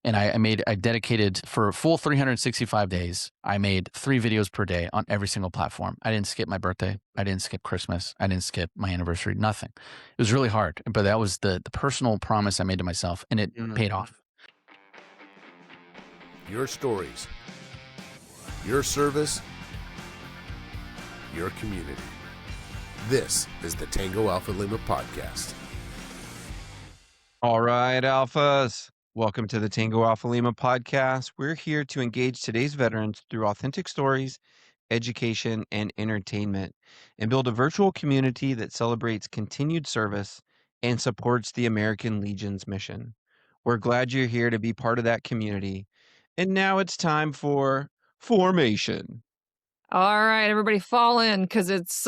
And I dedicated for a full 365 days. I made 3 videos per day on every single platform. I didn't skip my birthday. I didn't skip Christmas. I didn't skip my anniversary, nothing. It was really hard, but that was the personal promise I made to myself, and it paid off. Your stories, your service, your community. This is the Tango Alpha Lima podcast. All right, Alphas. Welcome to the Tango Alpha Lima podcast. We're here to engage today's veterans through authentic stories, education, and entertainment, and build a virtual community that celebrates continued service and supports the American Legion's mission. We're glad you're here to be part of that community. And now it's time for formation. All right, everybody fall in because it's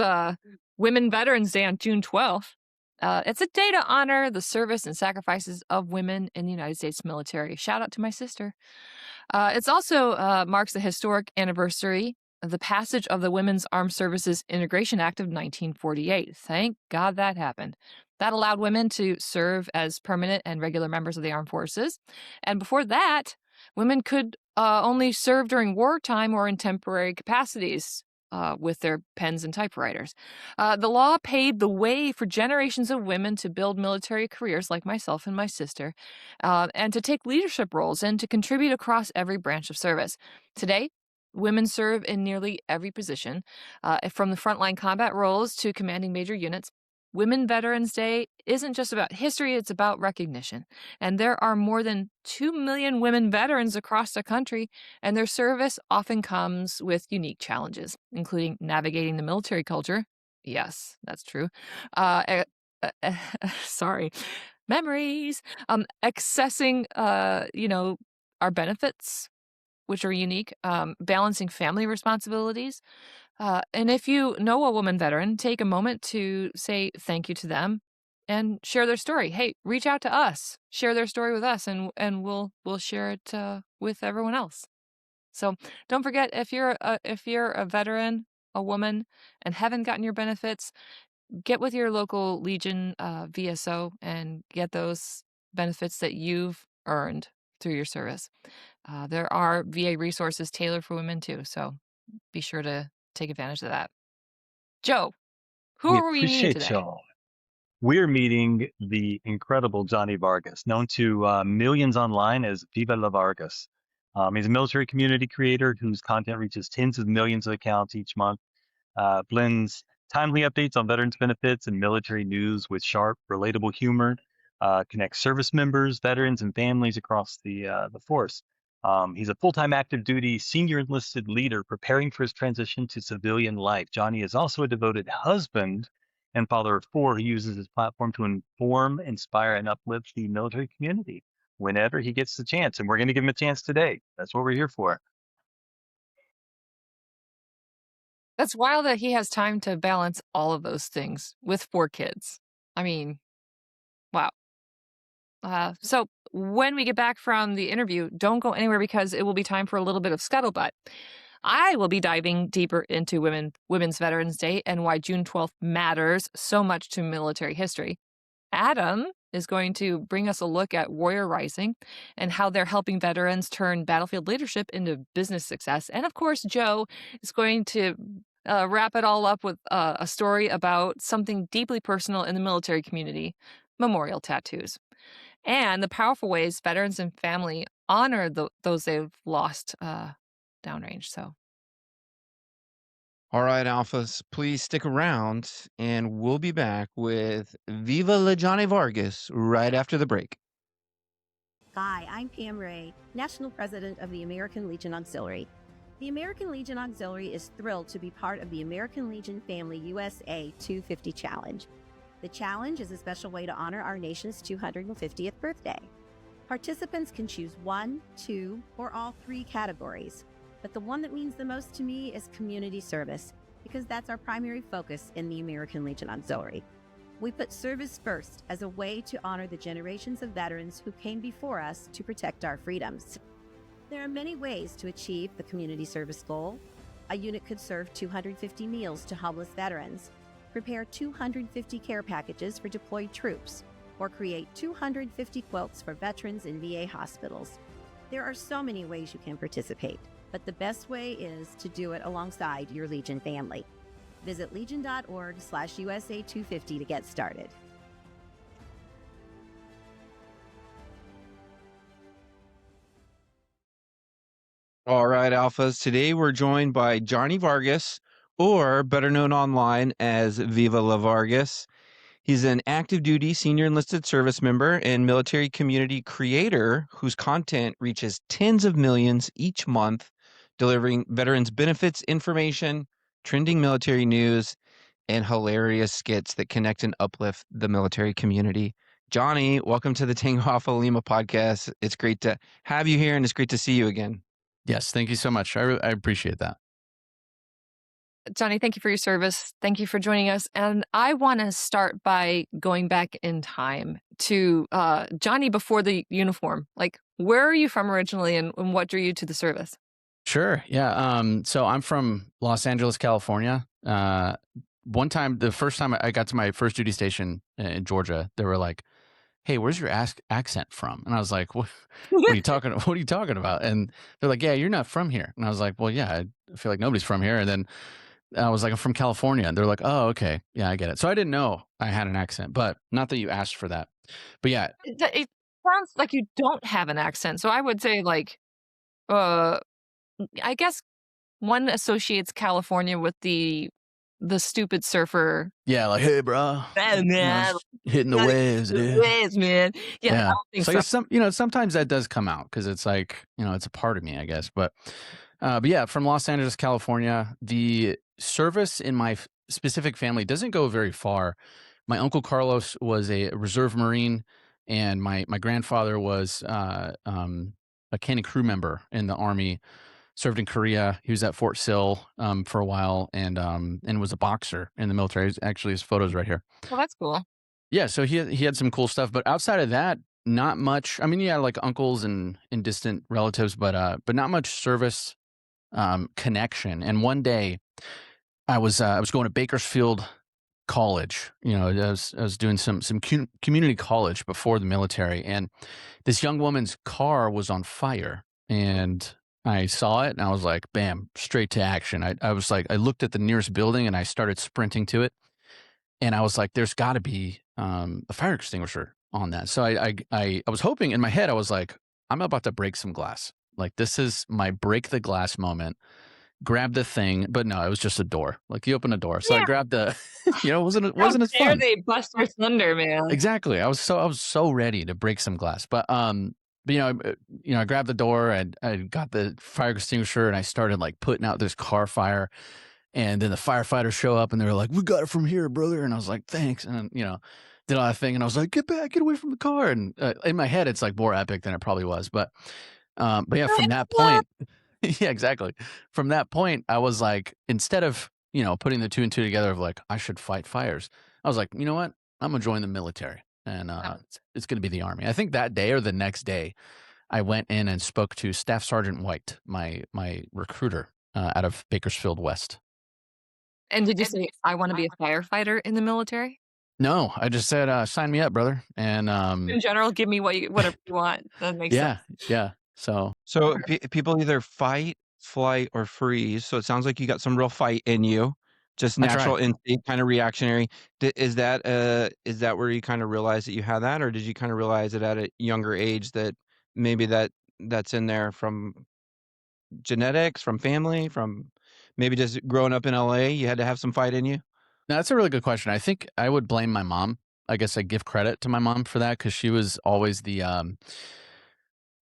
Women Veterans Day on June 12th. It's a day to honor the service and sacrifices of women in the United States military. Shout out to my sister. It's also marks the historic anniversary of the passage of the Women's Armed Services Integration Act of 1948. Thank God that happened. That allowed women to serve as permanent and regular members of the armed forces. And before that, women could only serve during wartime or in temporary capacities. With their pens and typewriters. The law paved the way for generations of women to build military careers like myself and my sister, and to take leadership roles and to contribute across every branch of service. Today, women serve in nearly every position, from the frontline combat roles to commanding major units. Women Veterans Day isn't just about history, it's about recognition. And there are more than 2 million women veterans across the country, and their service often comes with unique challenges, including navigating the military culture. Yes, that's true. Sorry. Memories. Accessing, our benefits, which are unique, balancing family responsibilities. And if you know a woman veteran, take a moment to say thank you to them and share their story. Hey, reach out to us, share their story with us, and we'll share it with everyone else. So don't forget, if you're a veteran, a woman, and haven't gotten your benefits, get with your local Legion VSO and get those benefits that you've earned through your service. There are VA resources tailored for women too, so be sure to take advantage of that. Joe, who are we meeting today? Y'all. We're meeting the incredible Johnny Vargas, known to millions online as Viva La Vargas. He's a military community creator whose content reaches tens of millions of accounts each month, blends timely updates on veterans benefits and military news with sharp, relatable humor, connects service members, veterans, and families across the force. He's a full-time active duty senior enlisted leader preparing for his transition to civilian life. Johnny is also a devoted husband and father of 4 who uses his platform to inform, inspire, and uplift the military community whenever he gets the chance. And we're going to give him a chance today. That's what we're here for. That's wild that he has time to balance all of those things with 4 kids. I mean, wow. So when we get back from the interview, don't go anywhere because it will be time for a little bit of scuttlebutt. I will be diving deeper into Women's Veterans Day and why June 12th matters so much to military history. Adam is going to bring us a look at Warrior Rising and how they're helping veterans turn battlefield leadership into business success. And of course, Joe is going to wrap it all up with a story about something deeply personal in the military community, memorial tattoos, and the powerful ways veterans and family honor those they've lost downrange. So, All right, Alphas, please stick around, and we'll be back with Viva La Johnny Vargas right after the break. Hi, I'm Pam Ray, National President of the American Legion Auxiliary. The American Legion Auxiliary is thrilled to be part of the American Legion Family USA 250 Challenge. The challenge is a special way to honor our nation's 250th birthday. Participants can choose 1, 2, or all 3 categories. But the one that means the most to me is community service, because that's our primary focus in the American Legion Auxiliary. We put service first as a way to honor the generations of veterans who came before us to protect our freedoms. There are many ways to achieve the community service goal. A unit could serve 250 meals to homeless veterans, prepare 250 care packages for deployed troops, or create 250 quilts for veterans in VA hospitals. There are so many ways you can participate, but the best way is to do it alongside your Legion family. Visit legion.org/USA250 to get started. All right, Alphas. Today we're joined by Johnny Vargas, or better known online as Viva La Vargas. He's an active duty senior enlisted service member and military community creator whose content reaches tens of millions each month, delivering veterans benefits information, trending military news, and hilarious skits that connect and uplift the military community. Johnny, welcome to the Tango Alpha Lima podcast. It's great to have you here, and it's great to see you again. Yes, thank you so much. I appreciate that. Johnny, thank you for your service. Thank you for joining us. And I want to start by going back in time to Johnny before the uniform. Like, where are you from originally, and what drew you to the service? Sure. Yeah. So I'm from Los Angeles, California. One time, the first time I got to my first duty station in Georgia, they were like, "Hey, where's your accent from?" And I was like, what are you talking? What are you talking about? And they're like, "Yeah, you're not from here." And I was like, "Well, yeah, I feel like nobody's from here." And then I was like, "I'm from California." And they're like, "Oh, okay. Yeah, I get it." So I didn't know I had an accent, but not that you asked for that. But yeah, It sounds like you don't have an accent. So I would say, like, I guess one associates California with the stupid surfer. yeah, like, "Hey, bro, Oh, man. hitting the waves, dude." Waves, man. Yeah, I Yeah. don't think So I so. guess sometimes that does come out because it's like, it's a part of me, I guess. But yeah, from Los Angeles, California, the service in my specific family doesn't go very far. My uncle Carlos was a reserve Marine, and my grandfather was a cannon crew member in the Army. Served in Korea. He was at Fort Sill for a while, and was a boxer in the military. Actually, his photos right here. Well, that's cool. Yeah, so he had some cool stuff, but outside of that, not much. I mean, yeah, like uncles and distant relatives, but not much service connection. And one day, I was going to Bakersfield College. I was doing some community college before the military, and this young woman's car was on fire, and I saw it, and I was like, bam, straight to action. I was like, I looked at the nearest building, and I started sprinting to it. And I was like, there's got to be a fire extinguisher on that. So I was hoping in my head, I was like, I'm about to break some glass. Like, this is my break the glass moment. Grab the thing, but no, it was just a door. Like, you open a door. So I Yeah. grabbed the, it wasn't How as dare fun. they bust your thunder, man? Exactly. I was so ready to break some glass, but I grabbed the door, and I got the fire extinguisher, and I started like putting out this car fire. And then the firefighters show up, and they were like, "We got it from here, brother." And I was like, "Thanks." And did all that thing, and I was like, "Get back, get away from the car." And in my head, it's like more epic than it probably was. But yeah, from that point, yeah, exactly. From that point, I was like, instead of putting the two and two together of like I should fight fires, I was like, you know what? I'm gonna join the military, and it's gonna be the Army. I think that day or the next day, I went in and spoke to Staff Sergeant White, my recruiter out of Bakersfield West. And did you say, I want to be a firefighter in the military? No, I just said, "Sign me up, brother." And In general, give me whatever you want. That makes sense. yeah. So So people either fight, flight, or freeze. So it sounds like you got some real fight in you, just I natural tried. instinct, kind of reactionary. Is that where you kind of realized that you had that, or did you kind of realize it at a younger age that maybe that's in there from genetics, from family, from maybe just growing up in LA, you had to have some fight in you? Now, that's a really good question. I think I would blame my mom. I guess I give credit to my mom for that because she was always the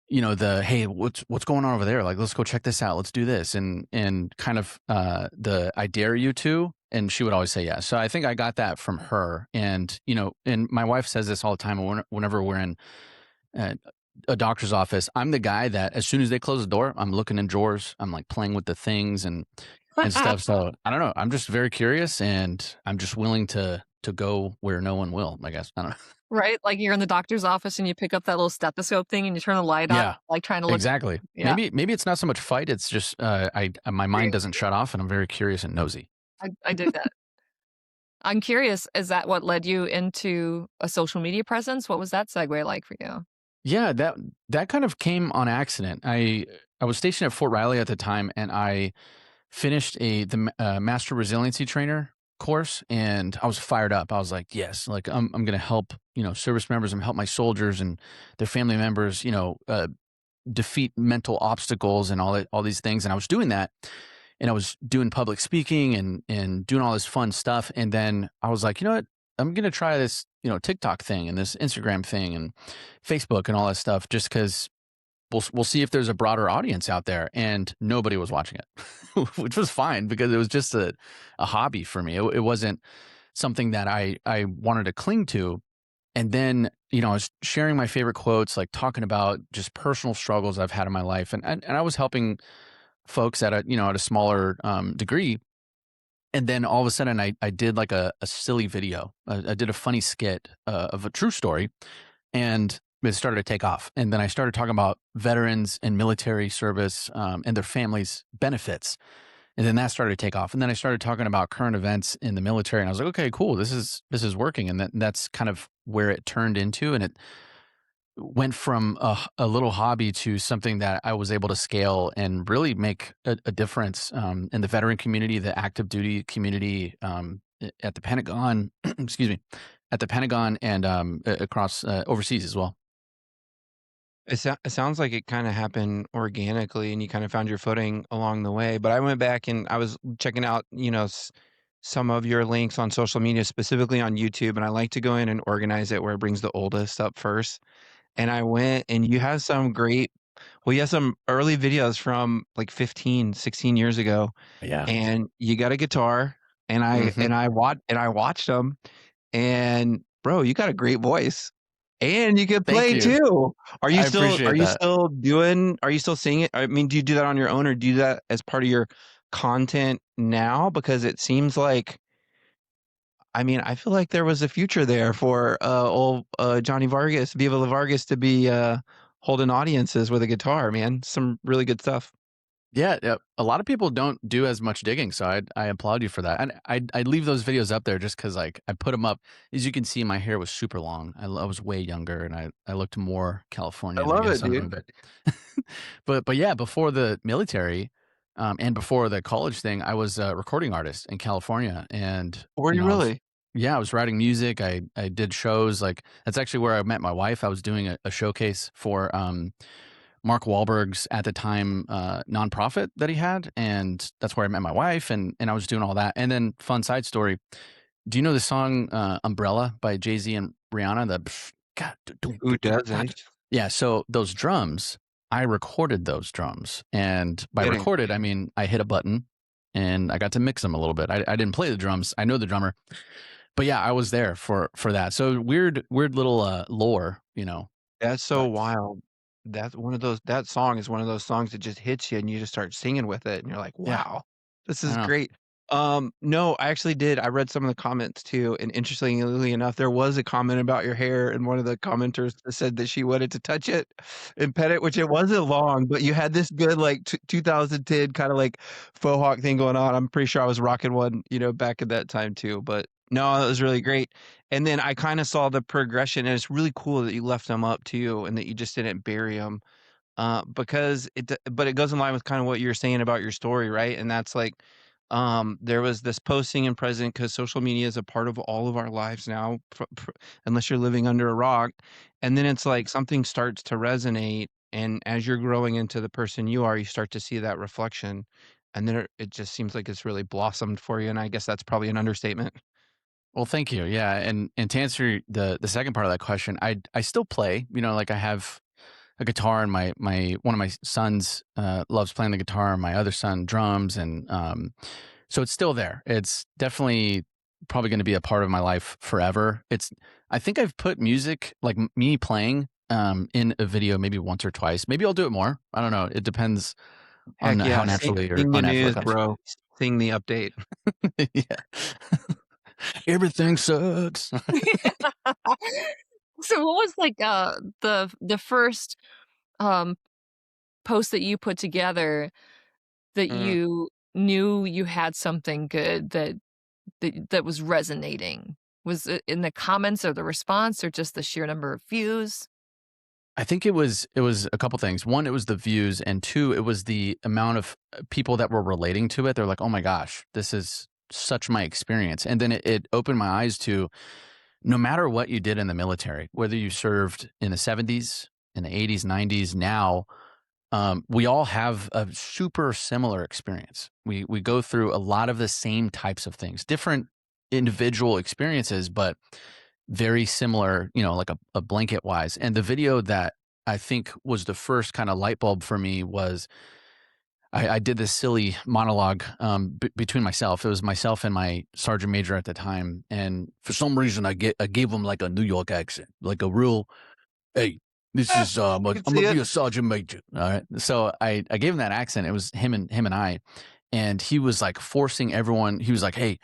hey, what's going on over there? Like, let's go check this out. Let's do this, and kind of the I dare you to. And she would always say yes. So I think I got that from her. And and my wife says this all the time. Whenever we're in a doctor's office, I'm the guy that as soon as they close the door, I'm looking in drawers. I'm like playing with the things and stuff. So I don't know. I'm just very curious, and I'm just willing to go where no one will, I guess. I don't know. Right? Like, you're in the doctor's office and you pick up that little stethoscope thing and you turn the light on, Yeah, like trying to look. exactly. Yeah. Maybe it's not so much fight. It's just my mind doesn't shut off, and I'm very curious and nosy. I dig that. I'm curious, is that what led you into a social media presence? What was that segue like for you? Yeah, that kind of came on accident. I was stationed at Fort Riley at the time, and I finished the Master Resiliency Trainer course, and I was fired up. I was like, yes, like I'm going to help, service members. I'm help my soldiers and their family members, defeat mental obstacles and all these things. And I was doing that, and I was doing public speaking and doing all this fun stuff. And then I was like, you know what? I'm going to try this, TikTok thing and this Instagram thing and Facebook and all that stuff, just because we'll see if there's a broader audience out there. And nobody was watching it, which was fine because it was just a hobby for me. It wasn't something that I wanted to cling to. And then, I was sharing my favorite quotes, like talking about just personal struggles I've had in my life. And I was helping folks at a smaller degree. And then all of a sudden I did like a silly video. I did a funny skit of a true story, and it started to take off. And then I started talking about veterans and military service and their families' benefits. And then that started to take off. And then I started talking about current events in the military, and I was like, okay, cool. This is working. And that's kind of where it turned into. And it went from a little hobby to something that I was able to scale and really make a difference in the veteran community, the active duty community at the Pentagon, excuse me, at the Pentagon and across overseas as well. It sounds like it kinda happened organically and you kinda found your footing along the way, but I went back and I was checking out, some of your links on social media, specifically on YouTube, and I like to go in and organize it where it brings the oldest up first, and I went and you have some early videos from, like, 15, 16 years ago, Yeah. and you got a guitar, and Hmm. I watched them. And bro, you got a great voice. And you can Thank play you. too. I appreciate that. Are you still singing? I mean, do you do that on your own or do you do that as part of your content now? Because it seems like I mean, I feel like there was a future there for old Johnny Vargas, Viva La Vargas to be holding audiences with a guitar, man. Some really good stuff. Yeah, yeah, a lot of people don't do as much digging, so I applaud you for that. And I leave those videos up there just because, like, I put them up. As you can see, my hair was super long. I was way younger, and I looked more I Californian, I love it, guess, I don't know, dude. but but yeah, before the military, and before the college thing, I was a recording artist in California, and Were you I was really? yeah, I was writing music. I did shows. Like, that's actually where I met my wife. I was doing a showcase for Mark Wahlberg's at the time nonprofit that he had, and that's where I met my wife, and I was doing all that. And then, fun side story: do you know the song "Umbrella" by Jay-Z and Rihanna? God, Who doesn't? yeah. So those drums, I recorded those drums, and by Kidding. recorded, I mean I hit a button and I got to mix them a little bit. I didn't play the drums. I know the drummer, but yeah, I was there for that. So weird little lore, That's so but wild. That song is one of those songs that just hits you and you just start singing with it and you're like, yeah, "Wow, this I is know. great." No, I actually did. I read some of the comments too, and interestingly enough, there was a comment about your hair, and one of the commenters said that she wanted to touch it and pet it, which it wasn't long, but you had this good like 2010 kind of like faux hawk thing going on. I'm pretty sure I was rocking one, back at that time too. But no, it was really great. And then I kind of saw the progression, and it's really cool that you left them up too, and that you just didn't bury them. Because but it goes in line with kind of what you're saying about your story, right? And that's like, there was this posting in present because social media is a part of all of our lives now, unless you're living under a rock. And then it's like something starts to resonate, and as you're growing into the person you are, you start to see that reflection, and then it just seems like it's really blossomed for you. And I guess that's probably an understatement. Well, thank you. Yeah, and to answer the second part of that question, I still play. Like, I have a guitar, and my one of my sons loves playing the guitar, and my other son drums, and so it's still there. It's definitely probably going to be a part of my life forever. I think I've put music, like me playing, in a video maybe once or twice. Maybe I'll do it more. I don't know. It depends on Heck how yeah, sing, naturally or sing the unnaturally it news, comes. bro. Sing the update. Yeah. Everything sucks. So what was like the first um post that you put together that Mm. you knew you had something good that was resonating? Was it in the comments or the response or just the sheer number of views? I think it was a couple things. One, it was the views, and two, it was the amount of people that were relating to it. They're like, "Oh my gosh, this is such my experience." And then it opened my eyes to no matter what you did in the military, whether you served in the 70s, in the 80s, 90s, now, we all have a super similar experience. We go through a lot of the same types of things, different individual experiences, but very similar, like a blanket wise. And the video that I think was the first kind of light bulb for me was I did this silly monologue between myself. It was myself and my sergeant major at the time, and for some reason I gave him like a New York accent, like a real, hey, this is I'm I can gonna see be it. a sergeant major. All right. So I gave him that accent. It was him and I. And he was like forcing everyone. He was like, hey,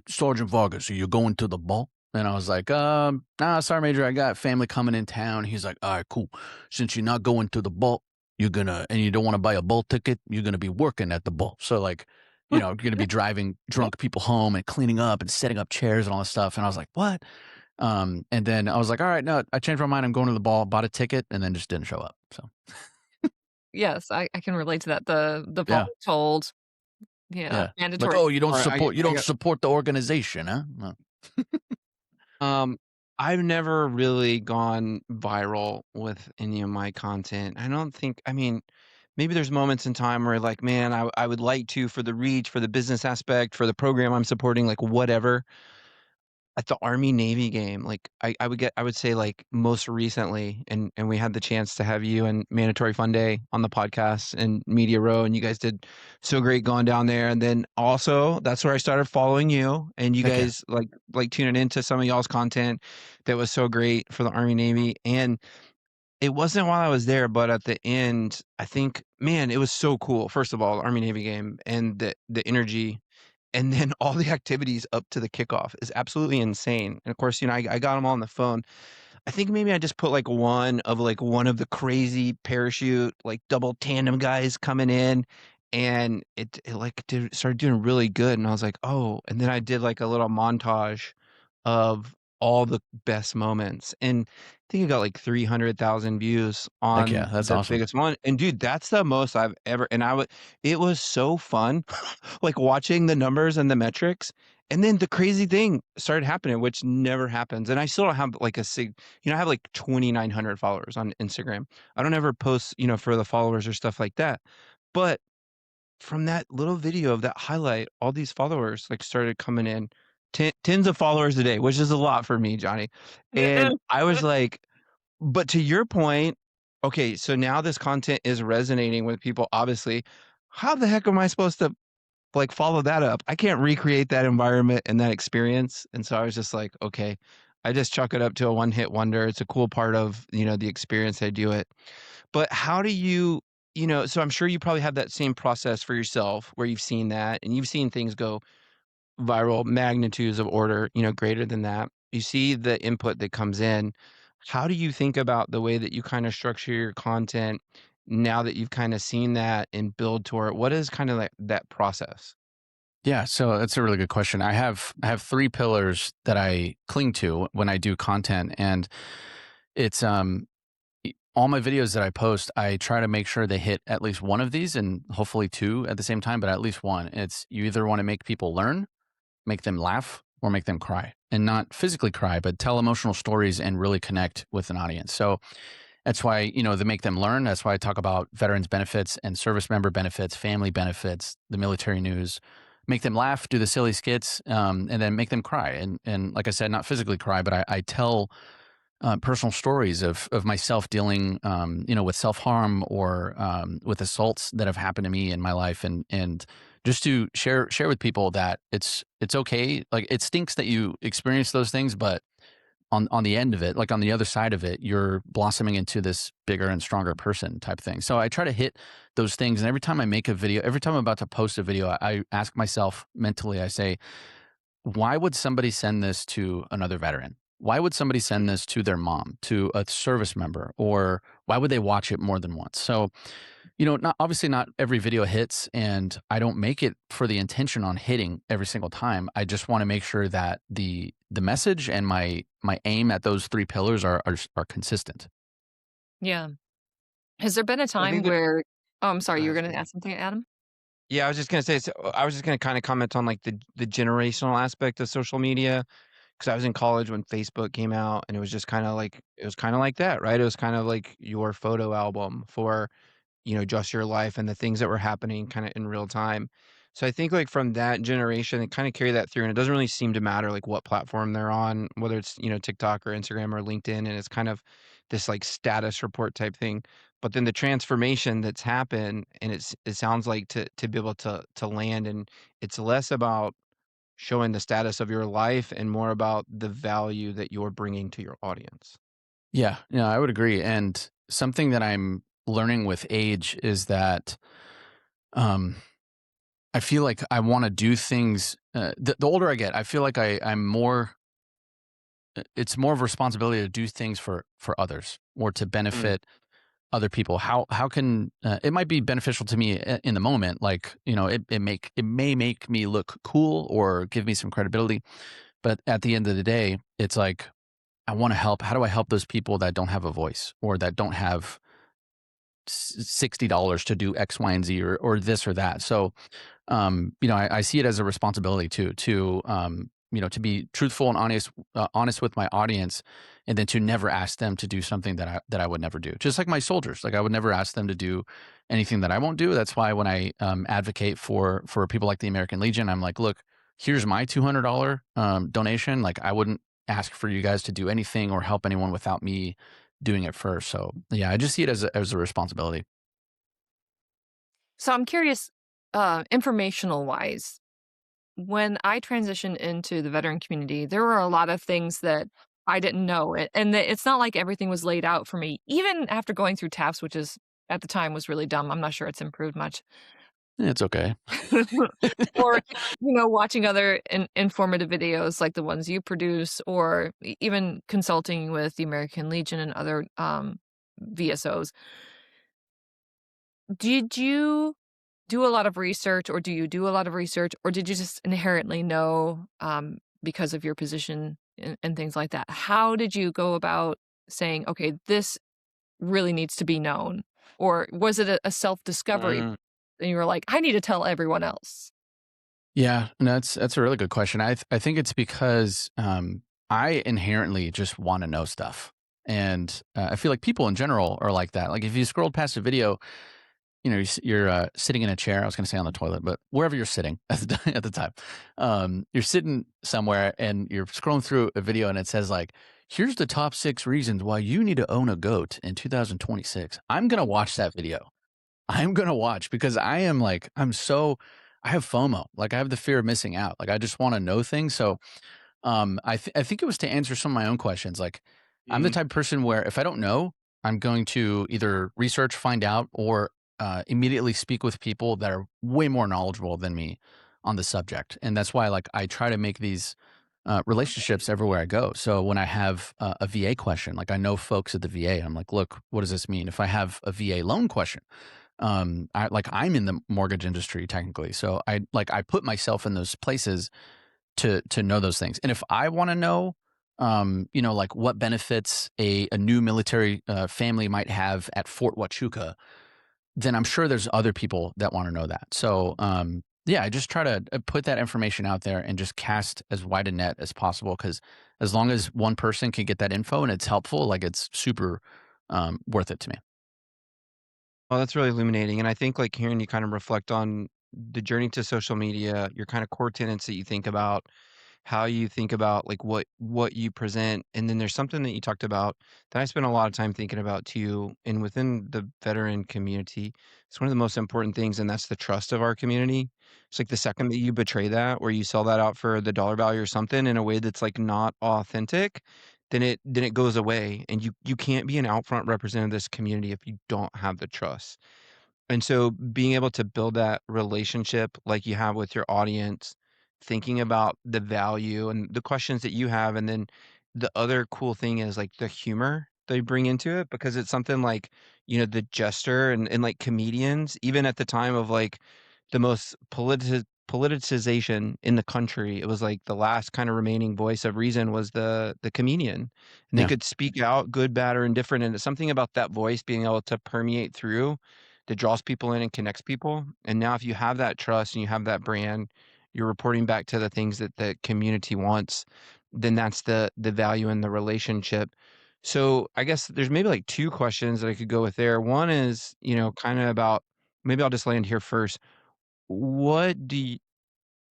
Sergeant Vargas, are you going to the ball? And I was like, nah, Sergeant Major, I got family coming in town. He's like, all right, cool. Since you're not going to the ball, and you don't want to buy a ball ticket, you're gonna be working at the ball. So like, you're gonna be driving drunk people home and cleaning up and setting up chairs and all this stuff. And I was like, what? And then I was like, all right, no, I changed my mind. I'm going to the ball, bought a ticket, and then just didn't show up. So Yes, I can relate to that. The yeah, voluntold, yeah. Like, mandatory. oh, you All right, don't support the organization, huh? No. I've never really gone viral with any of my content. I don't think, I mean, maybe there's moments in time where like, man, I would like to for the reach, for the business aspect, for the program I'm supporting, like whatever. At the Army Navy game, like I would say like most recently, and we had the chance to have you and Mandatory Fun Day on the podcast and Media Row, and you guys did so great going down there. And then also that's where I started following you, and you Heck yeah. guys like tuning into some of y'all's content that was so great for the Army Navy. And it wasn't while I was there, but at the end, I think, man, it was so cool. First of all, the Army Navy game and the energy and then all the activities up to the kickoff is absolutely insane. And of course, I got them all on the phone. I think maybe I just put like one of the crazy parachute, like double tandem guys coming in, and started doing really good. And I was like, oh, and then I did like a little montage of all the best moments. And I think it got like 300,000 views Heck yeah. on That's the awesome. biggest one. And dude, that's the most I've ever, it was so fun, like watching the numbers and the metrics. And then the crazy thing started happening, which never happens. And I still don't have like I have like 2,900 followers on Instagram. I don't ever post, for the followers or stuff like that. But from that little video of that highlight, all these followers like started coming in, tens of followers a day, which is a lot for me, Johnny. And I was like, but to your point, okay, so now this content is resonating with people, obviously. How the heck am I supposed to like follow that up? I can't recreate that environment and that experience. And so I was just like, okay, I just chalk it up to a one-hit wonder. It's a cool part of, the experience I do it. But how do so I'm sure you probably have that same process for yourself where you've seen that and you've seen things go viral magnitudes of order, greater than that. You see the input that comes in. How do you think about the way that you kind of structure your content now that you've kind of seen that and build toward it? What is kind of like that process? Yeah, so that's a really good question. I have three pillars that I cling to when I do content, and it's all my videos that I post, I try to make sure they hit at least one of these, and hopefully two at the same time, but at least one. It's you either want to make people learn, make them laugh, or make them cry, and not physically cry, but tell emotional stories and really connect with an audience. So that's why, they make them learn. That's why I talk about veterans benefits and service member benefits, family benefits, the military news, make them laugh, do the silly skits, and then make them cry. And like I said, not physically cry, but I tell personal stories of myself dealing, with self harm or with assaults that have happened to me in my life, and just to share with people that it's okay. Like it stinks that you experience those things, but on the end of it, like on the other side of it, you're blossoming into this bigger and stronger person type thing. So I try to hit those things, and every time I make a video, every time I'm about to post a video, I ask myself mentally, I say, why would somebody send this to another veteran? Why would somebody send this to their mom, to a service member, or why would they watch it more than once? So, not obviously not every video hits, and I don't make it for the intention on hitting every single time. I just want to make sure that the message and my aim at those three pillars are consistent. Yeah. Has there been a I time think that where Oh, I'm sorry, go you were ahead, gonna sorry. ask something, Adam? Yeah, I was just gonna say, so I was just gonna kind of comment on like the generational aspect of social media because I was in college when Facebook came out, and it was just kind of like it was kind of like that, right? It was kind of like your photo album for just your life and the things that were happening kind of in real time. So I think like from that generation, they kind of carry that through, and it doesn't really seem to matter like what platform they're on, whether it's TikTok or Instagram or LinkedIn, and it's kind of this like status report type thing. But then the transformation that's happened, and it sounds like to be able to land, and it's less about showing the status of your life and more about the value that you're bringing to your audience. Yeah, yeah, I would agree. And something that I'm learning with age is that um, I feel like I want to do things. The older I get, I feel like I'm more. It's more of a responsibility to do things for others or to Mm, benefit other people. How can it might be beneficial to me in the moment, like it may make me look cool or give me some credibility, but at the end of the day, it's like I want to help. How do I help those people that don't have a voice or that don't have $60 to do X, Y, and Z or this or that? So I see it as a responsibility to be truthful and honest with my audience, and then to never ask them to do something that I would never do. Just like my soldiers, like I would never ask them to do anything that I won't do. That's why when I advocate for people like the American Legion, I'm like, look, here's my $200 donation. Like I wouldn't ask for you guys to do anything or help anyone without me doing it first. So yeah, I just see it as a responsibility. So I'm curious, informational wise, when I transitioned into the veteran community, there were a lot of things that I didn't know. It's not like everything was laid out for me, even after going through TAPS, which is at the time was really dumb. I'm not sure it's improved much. It's okay. Or, watching other informative videos like the ones you produce, or even consulting with the American Legion and other VSOs. Did you do a lot of research, or do you do a lot of research, or did you just inherently know, because of your position and things like that? How did you go about saying, okay, this really needs to be known? Or was it a self discovery mm, and you were like, I need to tell everyone else? Yeah, no, that's a really good question. I think it's because I inherently just want to know stuff, and I feel like people in general are like that. Like if you scrolled past a video, you're sitting in a chair. I was going to say on the toilet, but wherever you're sitting at at the time, you're sitting somewhere and you're scrolling through a video, and it says like, "Here's the top 6 reasons why you need to own a goat in 2026." I'm gonna watch that video. I'm gonna watch because I have FOMO. Like I have the fear of missing out. Like I just want to know things. So I think it was to answer some of my own questions. Like I'm the mm. type of person where if I don't know, I'm going to either research, find out, or immediately speak with people that are way more knowledgeable than me on the subject. And that's why like I try to make these relationships everywhere I go. So when I have a VA question, like I know folks at the VA, I'm like, look, what does this mean? If I have a VA loan question, I'm in the mortgage industry technically, so I put myself in those places to know those things. And if I want to know like what benefits a new military family might have at Fort Huachuca, then I'm sure there's other people that want to know that. So yeah, I just try to put that information out there and just cast as wide a net as possible, because as long as one person can get that info and it's helpful, like it's super worth it to me. Oh, that's really illuminating, and I think, like, hearing you kind of reflect on the journey to social media, your kind of core tenets that you think about, how you think about, like, what you present, and then there's something that you talked about that I spend a lot of time thinking about too, and within the veteran community, it's one of the most important things, and that's the trust of our community. It's like the second that you betray that, or you sell that out for the dollar value or something in a way that's, like, not authentic, then it goes away, and you can't be an out front representative of this community if you don't have the trust. And so being able to build that relationship like you have with your audience, thinking about the value and the questions that you have, and then the other cool thing is like the humor they bring into it, because it's something like, the jester and like comedians, even at the time of like the most politicization in the country. It was like the last kind of remaining voice of reason was the comedian, and they Yeah. could speak out, good, bad, or indifferent. And it's something about that voice being able to permeate through that draws people in and connects people. And now, if you have that trust and you have that brand, you're reporting back to the things that the community wants. Then that's the value in the relationship. So I guess there's maybe like two questions that I could go with there. One is, kind of about, maybe I'll just land here first. What do you,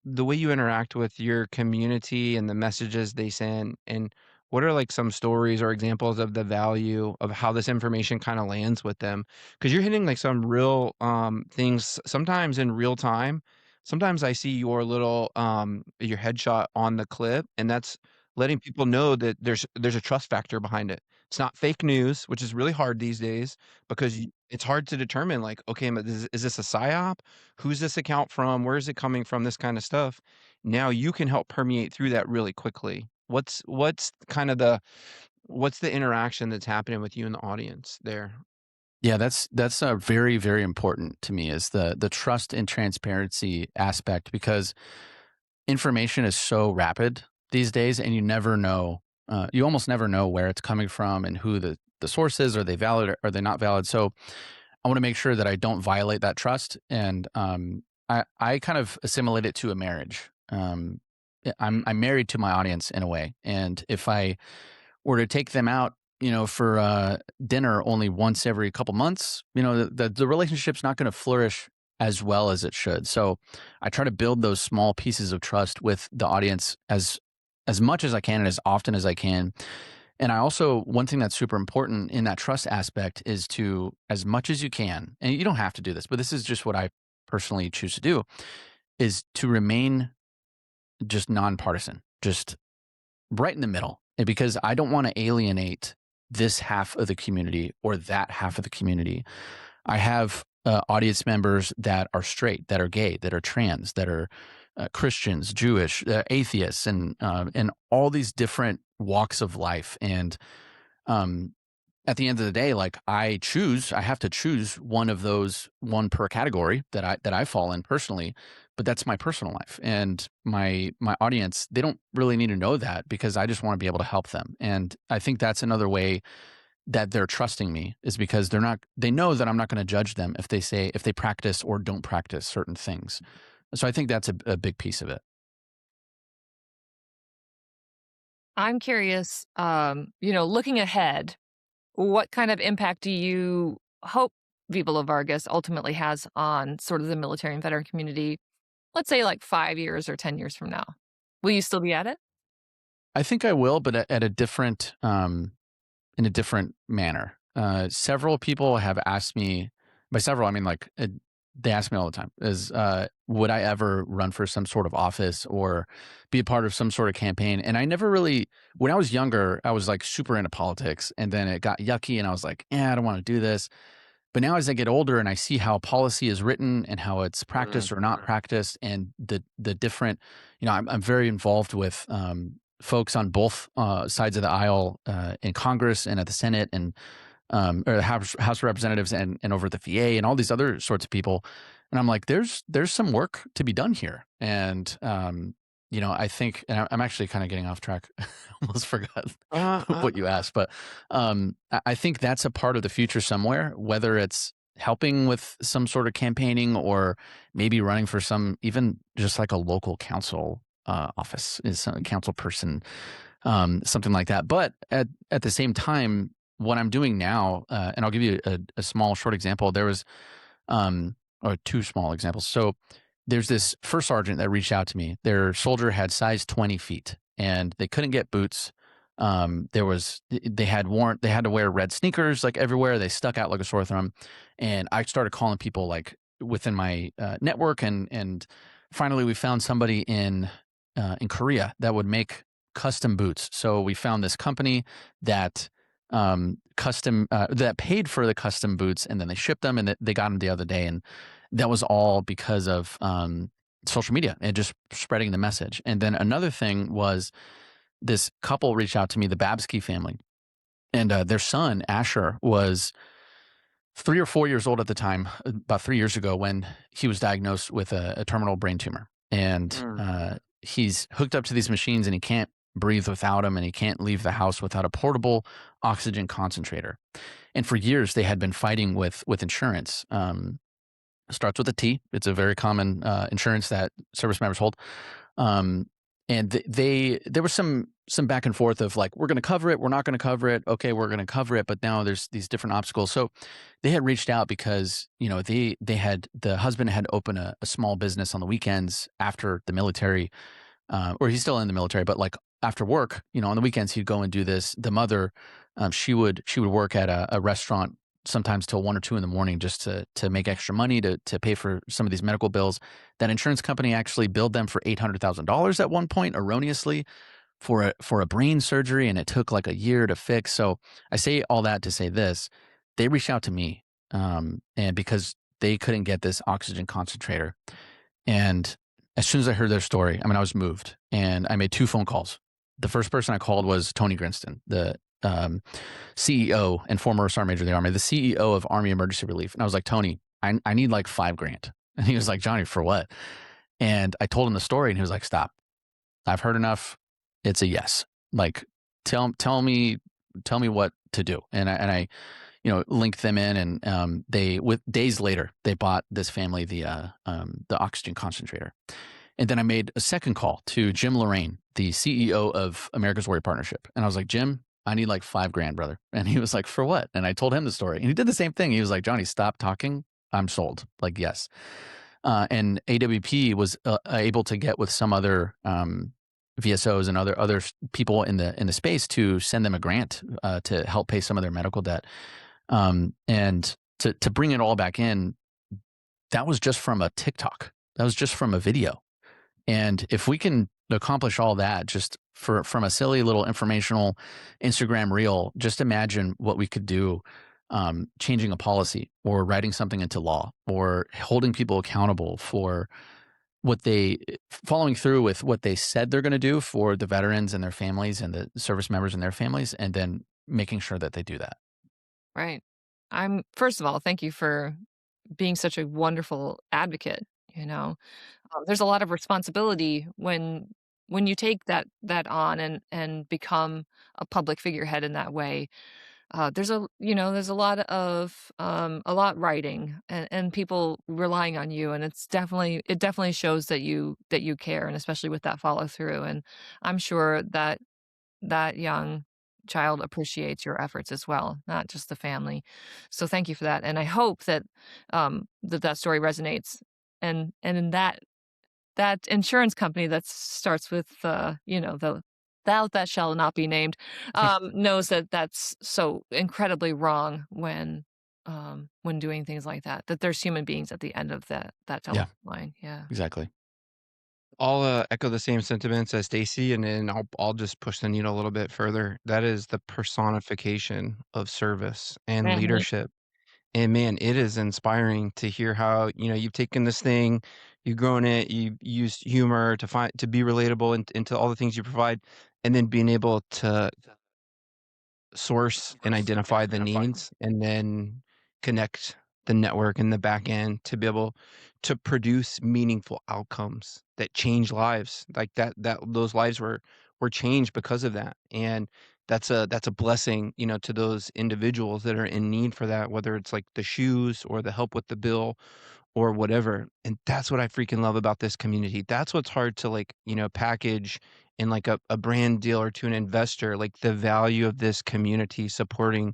the way you interact with your community and the messages they send, and what are like some stories or examples of the value of how this information kind of lands with them? Because you're hitting like some real things sometimes in real time. Sometimes I see your headshot on the clip, and that's letting people know that there's a trust factor behind it. It's not fake news, which is really hard these days because it's hard to determine, like, okay, but is this a psyop? Who's this account from? Where is it coming from? This kind of stuff. Now you can help permeate through that really quickly. What's the interaction that's happening with you and the audience there? Yeah, that's very, very important to me is the trust and transparency aspect because information is so rapid these days, and you never know. You almost never know where it's coming from and who the source is. Are they valid or are they not valid? So I want to make sure that I don't violate that trust, and I kind of assimilate it to a marriage. I'm married to my audience in a way, and if I were to take them out, for dinner only once every couple months, the relationship's not going to flourish as well as it should. So I try to build those small pieces of trust with the audience as much as I can and as often as I can. And I also, one thing that's super important in that trust aspect is to, as much as you can, and you don't have to do this, but this is just what I personally choose to do, is to remain just nonpartisan, just right in the middle. And because I don't want to alienate this half of the community or that half of the community. I have audience members that are straight, that are gay, that are trans, that are Christians, Jewish, atheists, and all these different walks of life. And at the end of the day, like I have to choose one of those, one per category that I fall in personally. But that's my personal life, and my audience, they don't really need to know that because I just want to be able to help them. And I think that's another way that they're trusting me is because they know that I'm not going to judge them if they practice or don't practice certain things. So I think that's a big piece of it. I'm curious, looking ahead, what kind of impact do you hope Viva La Vargas ultimately has on sort of the military and veteran community, let's say like 5 years or 10 years from now? Will you still be at it? I think I will, but at a different in a different manner. Several people have asked me, by several, I mean like they ask me all the time, would I ever run for some sort of office or be a part of some sort of campaign? And I never really, when I was younger, I was like super into politics, and then it got yucky and I was like, I don't want to do this. But now as I get older and I see how policy is written and how it's practiced or not practiced, and the different, I'm very involved with folks on both sides of the aisle in Congress and at the Senate and or the House of Representatives and over at the VA and all these other sorts of people. And I'm like, there's some work to be done here. And I think, and I'm actually kind of getting off track. I almost forgot what you asked, but I think that's a part of the future somewhere, whether it's helping with some sort of campaigning or maybe running for some, even just like a local council office, is a council person, something like that. But at the same time, what I'm doing now, and I'll give you a small short example. There was, or two small examples. So there's this first sergeant that reached out to me. Their soldier had size 20 feet and they couldn't get boots. They had to wear red sneakers like everywhere. They stuck out like a sore thumb. And I started calling people like within my network, and finally we found somebody in Korea that would make custom boots. So we found this company that that paid for the custom boots, and then they shipped them, and they got them the other day. And that was all because of social media and just spreading the message. And then another thing was this couple reached out to me, the Babsky family, and their son, Asher, was 3 or 4 years old at the time, about 3 years ago, when he was diagnosed with a terminal brain tumor. and he's hooked up to these machines and he can't breathe without them, and he can't leave the house without a portable oxygen concentrator. And for years they had been fighting with insurance. Starts with a T. It's a very common insurance that service members hold. And there was some back and forth of like, we're going to cover it, we're not going to cover it. Okay, we're going to cover it, but now there's these different obstacles. So they had reached out because the husband had opened a small business on the weekends after the military, or he's still in the military, but like after work, on the weekends he'd go and do this. The mother, she would work at a restaurant sometimes till 1 or 2 in the morning just to make extra money to pay for some of these medical bills. That insurance company actually billed them for $800,000 at one point erroneously for a brain surgery, and it took like a year to fix. So I say all that to say this: they reached out to me, and because they couldn't get this oxygen concentrator, and as soon as I heard their story, I was moved, and I made 2 phone calls. The first person I called was Tony Grinston, the CEO and former Sergeant Major of the Army, the CEO of Army Emergency Relief. And I was like, Tony, I need like $5,000. And he was like, Johnny, for what? And I told him the story, and he was like, stop. I've heard enough. It's a yes. Like, tell me what to do. And I linked them in, and days later, they bought this family the oxygen concentrator. And then I made a second call to Jim Lorraine, the CEO of America's Warrior Partnership. And I was like, Jim, I need like $5,000, brother. And he was like, for what? And I told him the story, and he did the same thing. He was like, Johnny, stop talking. I'm sold. Like, yes. And AWP was able to get with some other VSOs and other people in the space to send them a grant to help pay some of their medical debt. And to bring it all back in, that was just from a TikTok. That was just from a video. And if we can accomplish all that just from a silly little informational Instagram reel, just imagine what we could do, changing a policy or writing something into law or holding people accountable for following through with what they said they're going to do for the veterans and their families and the service members and their families, and then making sure that they do that. Right. First of all, thank you for being such a wonderful advocate. There's a lot of responsibility when you take that on and become a public figurehead in that way. There's a lot riding and people relying on you, and it definitely shows that you care, and especially with that follow through. And I'm sure that young child appreciates your efforts as well, not just the family. So thank you for that, and I hope that that story resonates, and in that insurance company that starts with the that shall not be named, knows that that's so incredibly wrong when doing things like that. That there's human beings at the end of that telephone line. Yeah, Exactly. I'll echo the same sentiments as Stacy, and then I'll just push the needle a little bit further. That is the personification of service and Mhm. leadership. And man, it is inspiring to hear how, you've taken this thing, you've grown it, you've used humor to be relatable into all the things you provide, and then being able to source and identify the needs and then connect the network and the back end to be able to produce meaningful outcomes that change lives. Like that those lives were changed because of that. And that's a blessing, to those individuals that are in need for that, whether it's like the shoes or the help with the bill or whatever. And that's what I freaking love about this community. That's what's hard to package in like a brand deal or to an investor, like the value of this community supporting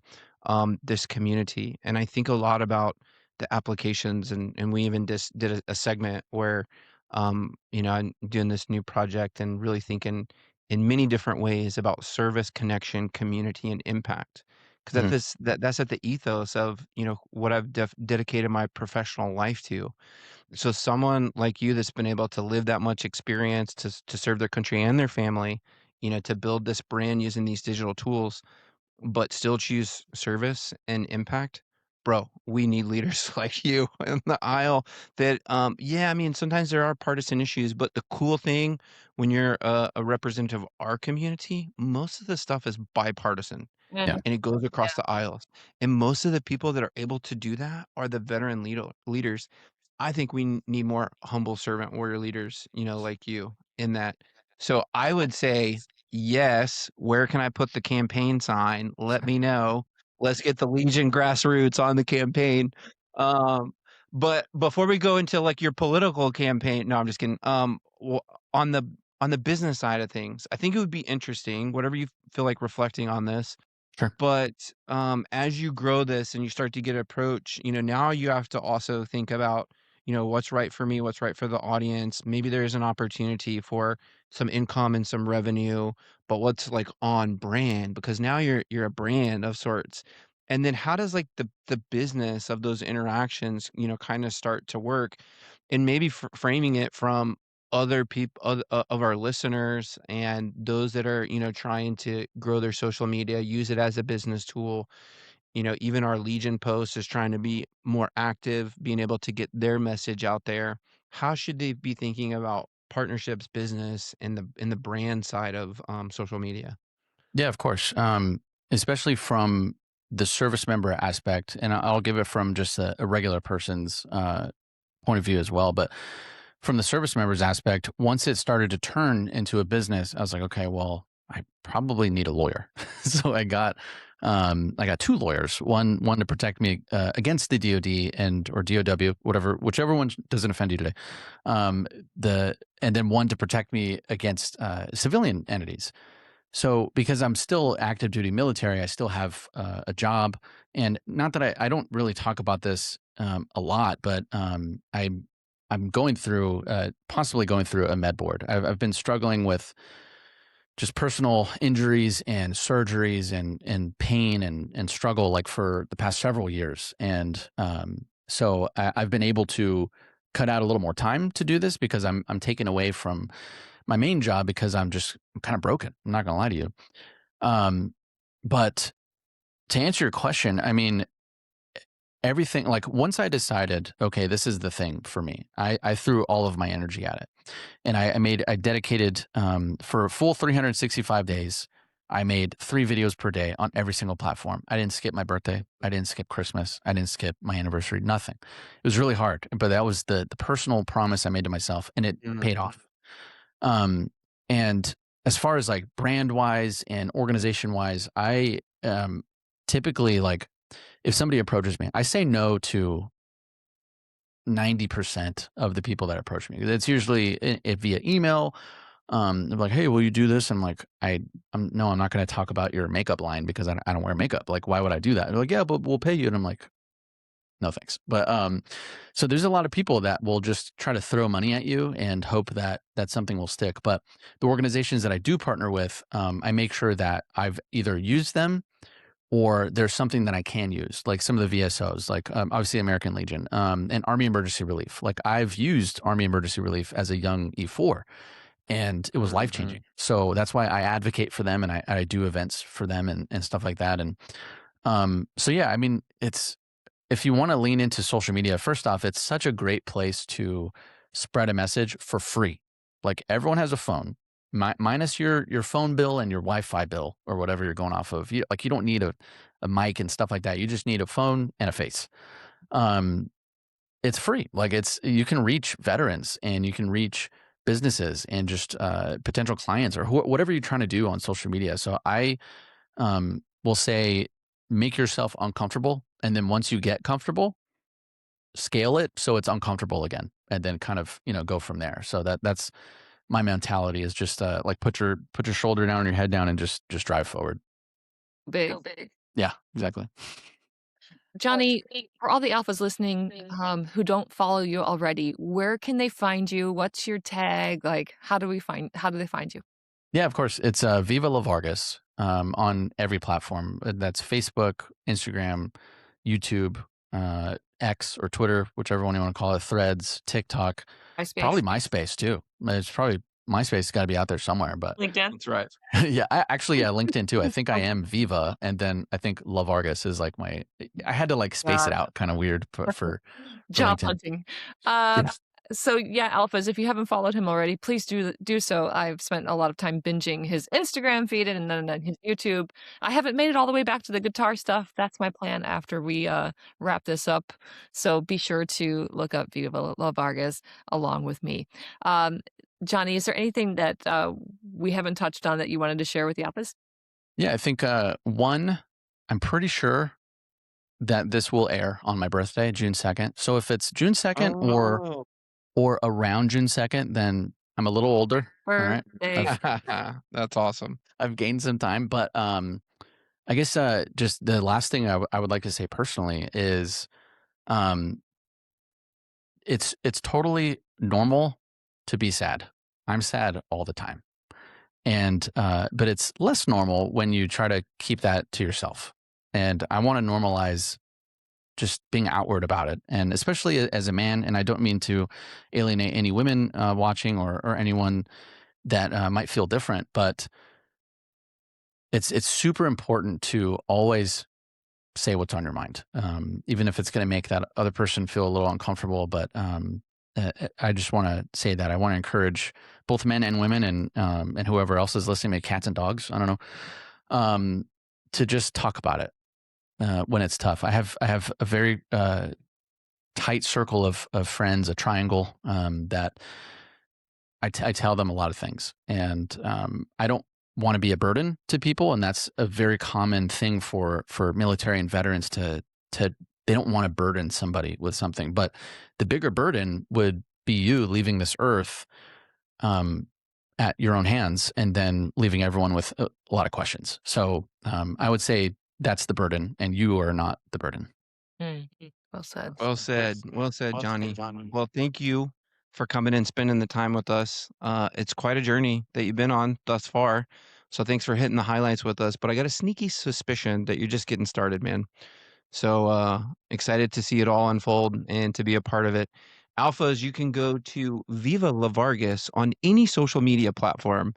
this community. And I think a lot about the applications, and we even just did a segment where I'm doing this new project and really thinking in many different ways about service, connection, community, and impact. Because that's at the ethos of what I've dedicated my professional life to. So someone like you that's been able to live that much experience to serve their country and their family, to build this brand using these digital tools, but still choose service and impact. Bro, we need leaders like you in the aisle that, sometimes there are partisan issues, but the cool thing when you're a representative of our community, most of the stuff is bipartisan Yeah. and it goes across the aisles. And most of the people that are able to do that are the veteran leaders. I think we need more humble servant warrior leaders, like you in that. So I would say, yes, where can I put the campaign sign? Let me know. Let's get the Legion grassroots on the campaign. Um, but before we go into like your political campaign, no, I'm just kidding. On the on the business side of things, I think it would be interesting, whatever you feel like reflecting on this. Sure. But as you grow this and you start to get approach, now you have to also think about, what's right for me, what's right for the audience. Maybe there's an opportunity for some income and some revenue, but what's like on brand, because now you're a brand of sorts. And then how does like the business of those interactions, kind of start to work, and maybe framing it from other people of our listeners and those that are trying to grow their social media, use it as a business tool. Even our Legion post is trying to be more active, being able to get their message out there. How should they be thinking about partnerships, business, and the brand side of social media? Yeah, of course. Especially from the service member aspect, and I'll give it from just a regular person's point of view as well. But from the service members aspect, once it started to turn into a business, I was like, okay, well, I probably need a lawyer. So I got two lawyers, one to protect me against the DoD or DOW, whichever one doesn't offend you today. And then one to protect me against civilian entities. So because I'm still active duty military, I still have a job, and not that I don't really talk about this a lot, but I'm going through possibly going through a med board. I've been struggling with just personal injuries and surgeries and pain and struggle like for the past several years, and so I've been able to cut out a little more time to do this because I'm taken away from my main job because I'm kind of broken. I'm not gonna lie to you. But to answer your question, I mean, everything, like once I decided, okay, this is the thing for me, I threw all of my energy at it. And I dedicated, for a full 365 days, I made 3 videos per day on every single platform. I didn't skip my birthday. I didn't skip Christmas. I didn't skip my anniversary, nothing. It was really hard, but that was the personal promise I made to myself, and it paid off. And as far as like brand wise and organization wise, I typically, like, if somebody approaches me, I say no to 90% of the people that approach me. It's usually via email. They're like, "Hey, will you do this?" I'm like, no, I'm not going to talk about your makeup line because I don't wear makeup. Like, why would I do that? They're like, "Yeah, but we'll pay you." And I'm like, no thanks. But so there's a lot of people that will just try to throw money at you and hope that something will stick. But the organizations that I do partner with, I make sure that I've either used them or there's something that I can use, like some of the VSOs, like obviously American Legion, and Army Emergency Relief. Like I've used Army Emergency Relief as a young E4, and it was life changing. So that's why I advocate for them, and I do events for them and stuff like that. And so yeah, I mean, if you want to lean into social media, first off, it's such a great place to spread a message for free. Like everyone has a phone, minus your phone bill and your Wi-Fi bill or whatever you're going off of. You don't need a mic and stuff like that. You just need a phone and a face. It's free. Like you can reach veterans and you can reach businesses and just potential clients or whatever you're trying to do on social media. So I will say, make yourself uncomfortable. And then once you get comfortable, scale it so it's uncomfortable again, and then kind of, go from there. So that's my mentality, is just like put your shoulder down and your head down and just drive forward. Big. Yeah, exactly. Johnny, for all the alphas listening who don't follow you already, where can they find you? What's your tag? Like, how do they find you? Yeah, of course. It's Viva La Vargas on every platform. That's Facebook, Instagram, YouTube, X or Twitter, whichever one you want to call it, Threads, TikTok, probably MySpace too. It's probably MySpace got to be out there somewhere, but LinkedIn. That's right. yeah, LinkedIn too. I think I am Viva, and then I think La Vargas is like I had to like space it out, kind of weird for Job LinkedIn. hunting. Yeah. So yeah, Alphas, if you haven't followed him already, please do so. I've spent a lot of time binging his Instagram feed and then his YouTube. I haven't made it all the way back to the guitar stuff. That's my plan after we wrap this up. So be sure to look up Viva La Vargas along with me. Um, Johnny, is there anything that we haven't touched on that you wanted to share with the Alphas? Yeah, I think one, I'm pretty sure that this will air on my birthday, June 2nd. So if it's June 2nd Oh, or around June 2nd, then I'm a little older. All right. Birthday. that's awesome. I've gained some time, but I guess just the last thing I would like to say personally is um, it's totally normal to be sad. I'm sad all the time. And but it's less normal when you try to keep that to yourself. And I want to normalize just being outward about it, and especially as a man. And I don't mean to alienate any women watching or anyone that might feel different, but it's super important to always say what's on your mind, even if it's going to make that other person feel a little uncomfortable. But I just want to say that I want to encourage both men and women and whoever else is listening, maybe cats and dogs, I don't know, to just talk about it when it's tough. I have a very tight circle of friends, a triangle that I tell them a lot of things, and I don't want to be a burden to people, and that's a very common thing for military and veterans to they don't want to burden somebody with something. But the bigger burden would be you leaving this earth at your own hands and then leaving everyone with a lot of questions. So I would say that's the burden, and you are not the burden. Well said. Well said. Well said, Johnny. Well, thank you for coming and spending the time with us. It's quite a journey that you've been on thus far. So thanks for hitting the highlights with us. But I got a sneaky suspicion that you're just getting started, man. So excited to see it all unfold and to be a part of it. Alphas, you can go to Viva La Vargas on any social media platform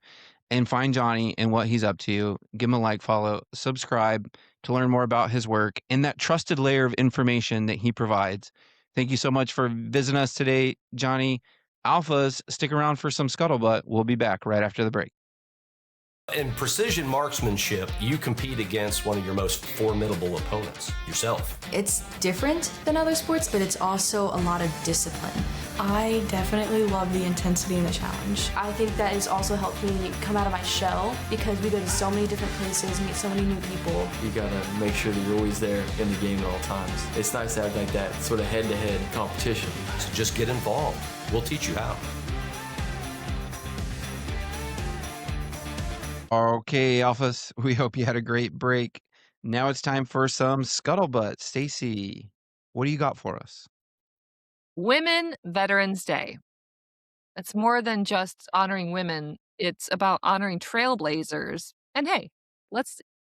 and find Johnny and what he's up to. Give him a like, follow, subscribe to learn more about his work and that trusted layer of information that he provides. Thank you so much for visiting us today, Johnny. Alphas, stick around for some scuttlebutt. We'll be back right after the break. In precision marksmanship, you compete against one of your most formidable opponents, yourself. It's different than other sports, but it's also a lot of discipline. I definitely love the intensity and the challenge. I think that has also helped me come out of my shell because we go to so many different places, meet so many new people. You gotta make sure that you're always there in the game at all times. It's nice to have like that sort of head-to-head competition. So just get involved. We'll teach you how. Okay, Alphas, we hope you had a great break. Now it's time for some scuttlebutt. Stacy, what do you got for us? Women Veterans Day. It's more than just honoring women. It's about honoring trailblazers. And hey,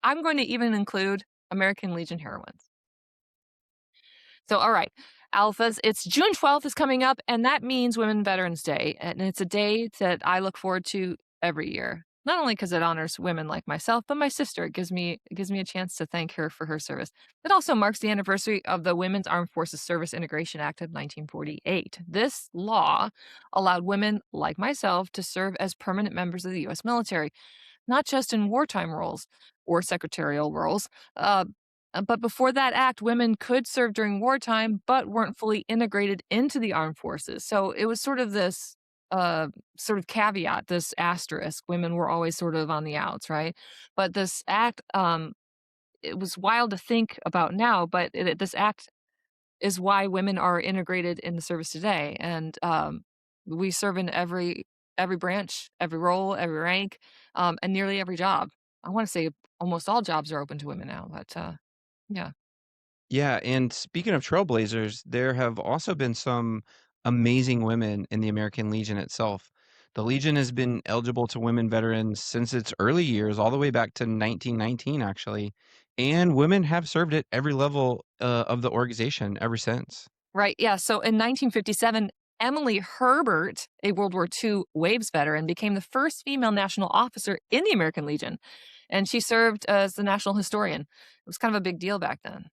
I'm going to even include American Legion heroines. So, all right, Alphas, it's June 12th is coming up, and that means Women Veterans Day. And it's a day that I look forward to every year. Not only because it honors women like myself, but my sister. It gives me a chance to thank her for her service. It also marks the anniversary of the Women's Armed Forces Service Integration Act of 1948. This law allowed women like myself to serve as permanent members of the U.S. military, not just in wartime roles or secretarial roles. But before that act, women could serve during wartime, but weren't fully integrated into the armed forces. So it was sort of this sort of caveat, this asterisk. Women were always sort of on the outs, right? But this act, it was wild to think about now, but this act is why women are integrated in the service today. And we serve in every branch, every role, every rank, and nearly every job. I want to say almost all jobs are open to women now, but yeah. Yeah, and speaking of trailblazers, there have also been some amazing women in the American Legion itself. The Legion has been eligible to women veterans since its early years, all the way back to 1919, actually. And women have served at every level of the organization ever since. Right. Yeah. So in 1957, Emily Herbert, a World War II Waves veteran, became the first female national officer in the American Legion. And she served as the national historian. It was kind of a big deal back then.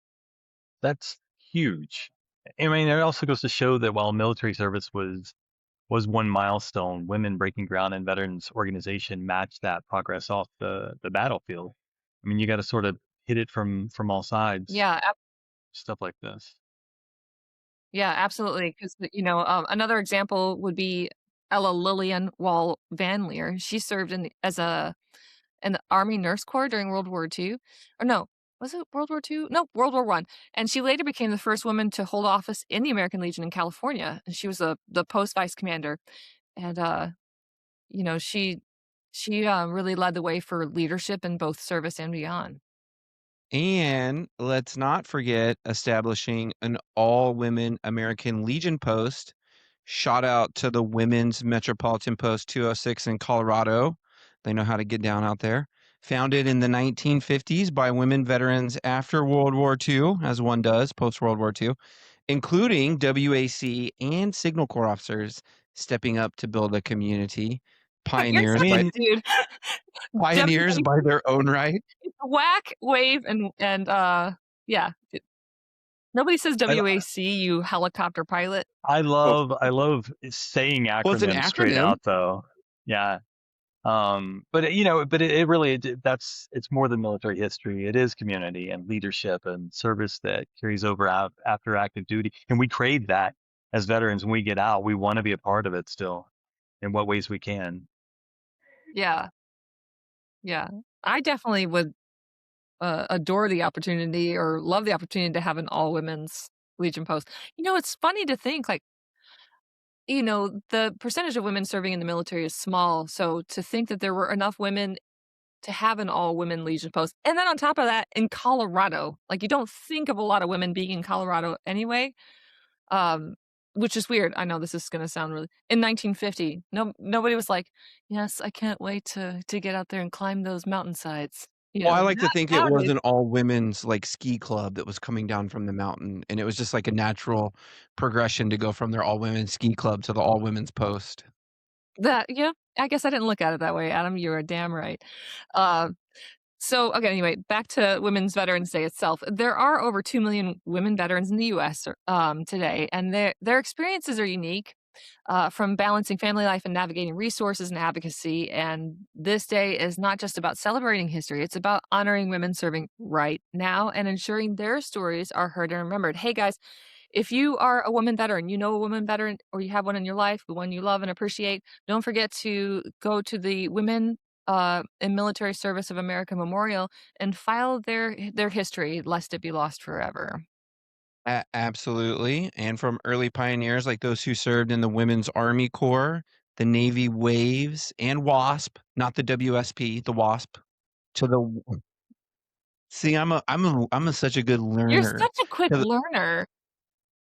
That's huge. I mean, it also goes to show that while military service was one milestone, women breaking ground in veterans organization matched that progress off the battlefield. I mean, you got to sort of hit it from all sides, Yeah, stuff like this. yeah, absolutely. Because another example would be Ella Lillian Wall Van Leer. She served in the Army Nurse Corps during World War II. Or no, was it World War II? No, World War One. And she later became the first woman to hold office in the American Legion in California. And she was the post vice commander. And she really led the way for leadership in both service and beyond. And let's not forget establishing an all-women American Legion post. Shout out to the Women's Metropolitan Post 206 in Colorado. They know how to get down out there. Founded in the 1950s by women veterans after World War II, as one does post World War II, including WAC and Signal Corps officers stepping up to build a community. You're Pioneers such by a dude. pioneers by their own right. Whack, wave, and yeah. Nobody says I- WAC, you helicopter pilot. I love saying Well, it's an acronyms straight acronym. out though. Yeah. But it really it's more than military history. It is community and leadership and service that carries over out after active duty, and we crave that as veterans. When we get out, we want to be a part of it still, in what ways we can. Yeah. Yeah. I definitely would adore the opportunity or love the opportunity to have an all women's Legion post. It's funny to think like, the percentage of women serving in the military is small. So to think that there were enough women to have an all women Legion post. And then on top of that, in Colorado, like you don't think of a lot of women being in Colorado anyway. Which is weird. I know this is going to sound really. In 1950, nobody was like, "Yes, I can't wait to get out there and climb those mountainsides." Well, I like to think it was nowadays, an all women's like ski club that was coming down from the mountain, and it was just like a natural progression to go from their all women's ski club to the all women's post. I guess I didn't look at it that way, Adam. You are damn right. Uh, So, okay, anyway, back to Women's Veterans Day itself. There are over 2 million women veterans in the U.S. Today, and their experiences are unique, from balancing family life and navigating resources and advocacy. And this day is not just about celebrating history, it's about honoring women serving right now and ensuring their stories are heard and remembered. Hey, guys, if you are a woman veteran, you know a woman veteran, or you have one in your life, the one you love and appreciate, don't forget to go to the Women in Military Service of America Memorial and file their history, lest it be lost forever. Absolutely. And from early pioneers like those who served in the Women's Army Corps, the Navy Waves, and WASP, not the WSP, the WASP, to the See, I'm such a good You're learner. such a quick To the, learner.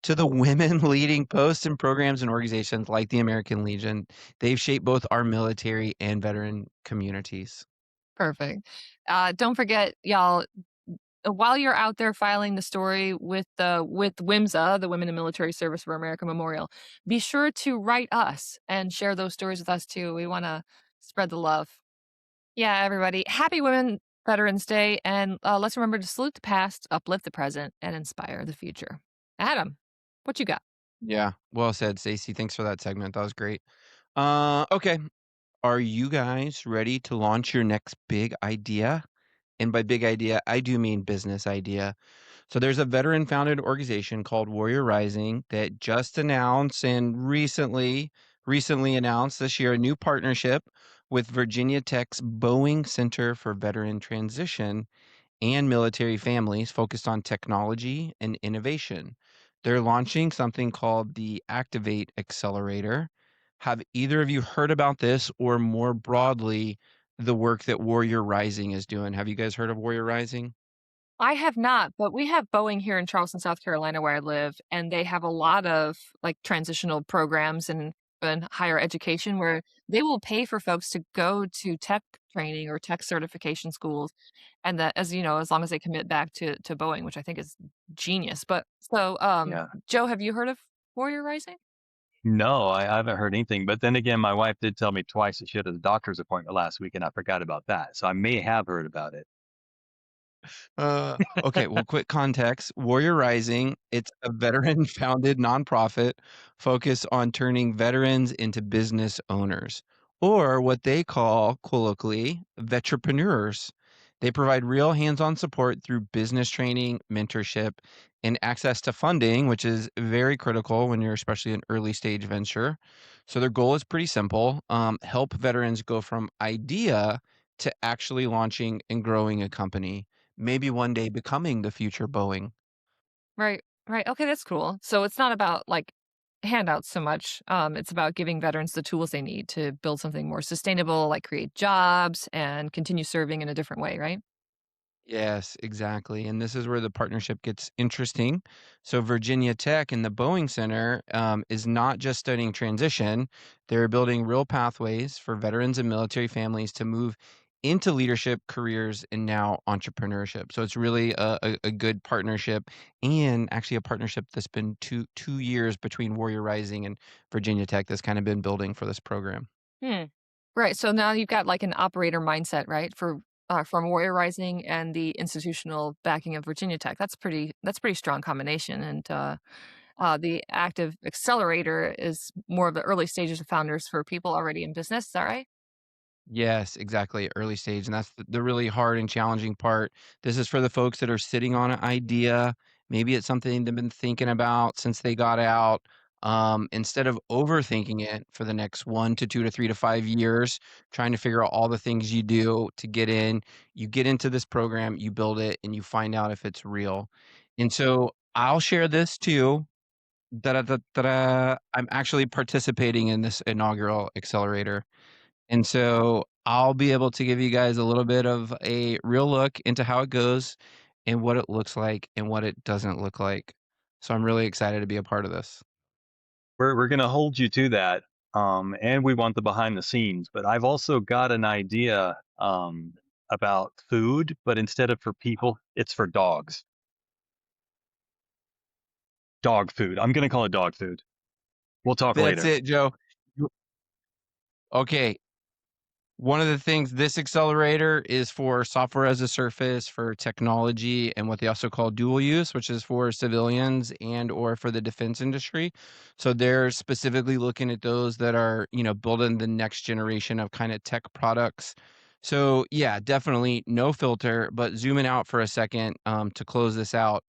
to the women leading posts and programs and organizations like the American Legion, they've shaped both our military and veteran communities. Perfect. Don't forget, y'all, while you're out there filing the story with WIMSA, the Women in Military Service for America Memorial, be sure to write us and share those stories with us too. We want to spread the love. Yeah, everybody, happy Women Veterans Day, and let's remember to salute the past, uplift the present, and inspire the future. Adam, what you got? Yeah, well said, Stacey. Thanks for that segment. That was great. Okay. Are you guys ready to launch your next big idea? And by big idea, I do mean business idea. So there's a veteran-founded organization called Warrior Rising that just announced and recently announced this year a new partnership with Virginia Tech's Boeing Center for Veteran Transition and military families focused on technology and innovation. They're launching something called the Activate Accelerator. Have either of you heard about this, or more broadly, the work that Warrior Rising is doing? Have you guys heard of Warrior Rising? I have not, but we have Boeing here in Charleston, South Carolina, where I live, and they have a lot of like transitional programs and higher education where they will pay for folks to go to tech training or tech certification schools, and that, as you know, as long as they commit back to Boeing, which I think is genius. But so, Yeah. Joe, have you heard of Warrior Rising? No, I haven't heard anything. But then again, my wife did tell me twice that she had a doctor's appointment last week, and I forgot about that. So I may have heard about it. Okay, well, quick context. Warrior Rising, it's a veteran-founded nonprofit focused on turning veterans into business owners, or what they call colloquially vetrepreneurs. They provide real hands-on support through business training, mentorship, and access to funding, which is very critical when you're especially an early stage venture. So their goal is pretty simple: help veterans go from idea to actually launching and growing a company, maybe one day becoming the future Boeing. Right, right. Okay, that's cool. So it's not about like handouts so much. It's about giving veterans the tools they need to build something more sustainable, like create jobs and continue serving in a different way, right? Yes, exactly. And this is where the partnership gets interesting. So, Virginia Tech and the Boeing Center is not just studying transition, they're building real pathways for veterans and military families to move into leadership careers and now entrepreneurship. So, it's really a good partnership, and actually a partnership that's been two years between Warrior Rising and Virginia Tech that's kind of been building for this program. Hmm. Right. So now you've got like an operator mindset, right? For from Warrior Rising and the institutional backing of Virginia Tech. That's pretty strong combination. And the active accelerator is more of the early stages of founders for people already in business. Is that right? Yes, exactly. Early stage. And that's the really hard and challenging part. This is for the folks that are sitting on an idea. Maybe it's something they've been thinking about since they got out. Instead of overthinking it for the next 1 to 2 to 3 to 5 years, trying to figure out all the things you do to get in, you get into this program, you build it, and you find out if it's real. And so I'll share this too. Da-da-da-da-da. I'm actually participating in this inaugural accelerator. And so I'll be able to give you guys a little bit of a real look into how it goes and what it looks like and what it doesn't look like. So I'm really excited to be a part of this. We're gonna hold you to that. And we want the behind the scenes, but I've also got an idea about food, but instead of for people, it's for dogs. Dog food. I'm gonna call it dog food. We'll talk That's later. it, Joe. Okay, one of the things, this accelerator is for software as a service for technology and what they also call dual use, which is for civilians and or for the defense industry. So they're specifically looking at those that are, building the next generation of kind of tech products. So yeah, definitely no filter, but zooming out for a second to close this out.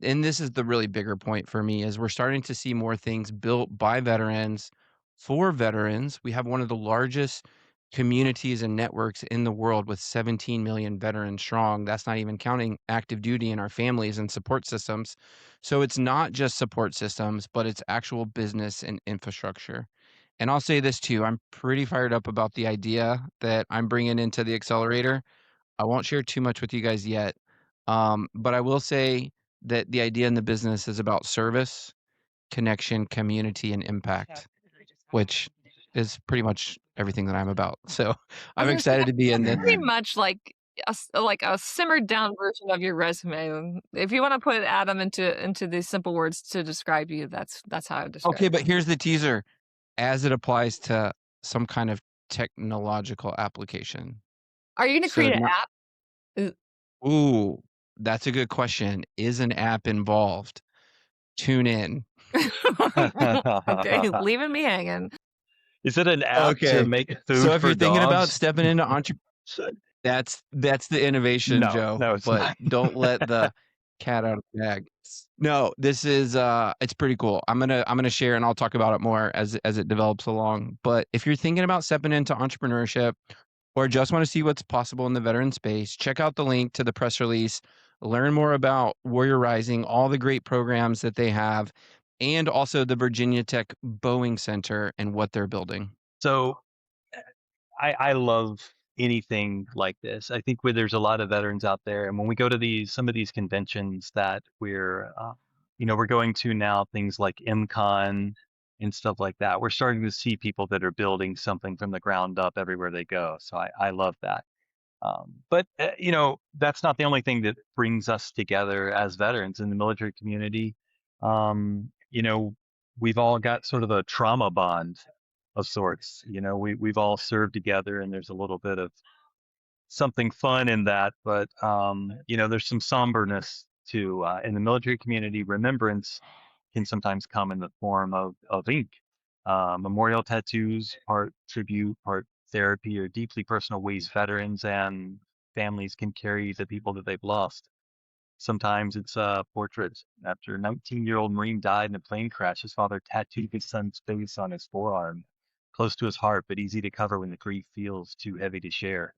And this is the really bigger point for me, is we're starting to see more things built by veterans for veterans. We have one of the largest communities and networks in the world with 17 million veterans strong. That's not even counting active duty in our families and support systems. So it's not just support systems, but it's actual business and infrastructure. And I'll say this too, I'm pretty fired up about the idea that I'm bringing into the accelerator. I won't share too much with you guys yet. But I will say that the idea in the business is about service, connection, community, and impact, which is pretty much everything that I'm about. So I was I'm gonna say excited to be in that's this. pretty much like a simmered down version of your resume. If you want to put Adam into these simple words to describe you, that's how I would describe Okay, but you. here's the teaser as it applies to some kind of technological application. Are you gonna So create an now, app? ooh, that's a good question. Is an app involved? Tune in. Okay, leaving me hanging. Is it an app to Okay. make So food if for you're thinking about dogs? stepping into that's the innovation, No, Joe, no, it's but not. don't let the cat out of the bag. No, this is it's pretty cool. I'm gonna share and I'll talk about it more as it develops along. But if you're thinking about stepping into entrepreneurship or just want to see what's possible in the veteran space, check out the link to the press release, learn more about Warrior Rising, all the great programs that they have, and also the Virginia Tech Boeing Center and what they're building. So I love anything like this. I think where there's a lot of veterans out there, and when we go to some of these conventions that we're going to now, things like MCon and stuff like that, we're starting to see people that are building something from the ground up everywhere they go. So I love that. But that's not the only thing that brings us together as veterans in the military community. We've all got sort of a trauma bond of sorts. We've all served together, and there's a little bit of something fun in that, but there's some somberness to in the military community. Remembrance can sometimes come in the form of ink. Memorial tattoos, part tribute, part therapy, or deeply personal ways veterans and families can carry the people that they've lost. Sometimes it's portraits. After a 19-year-old Marine died in a plane crash, his father tattooed his son's face on his forearm, close to his heart, but easy to cover when the grief feels too heavy to share.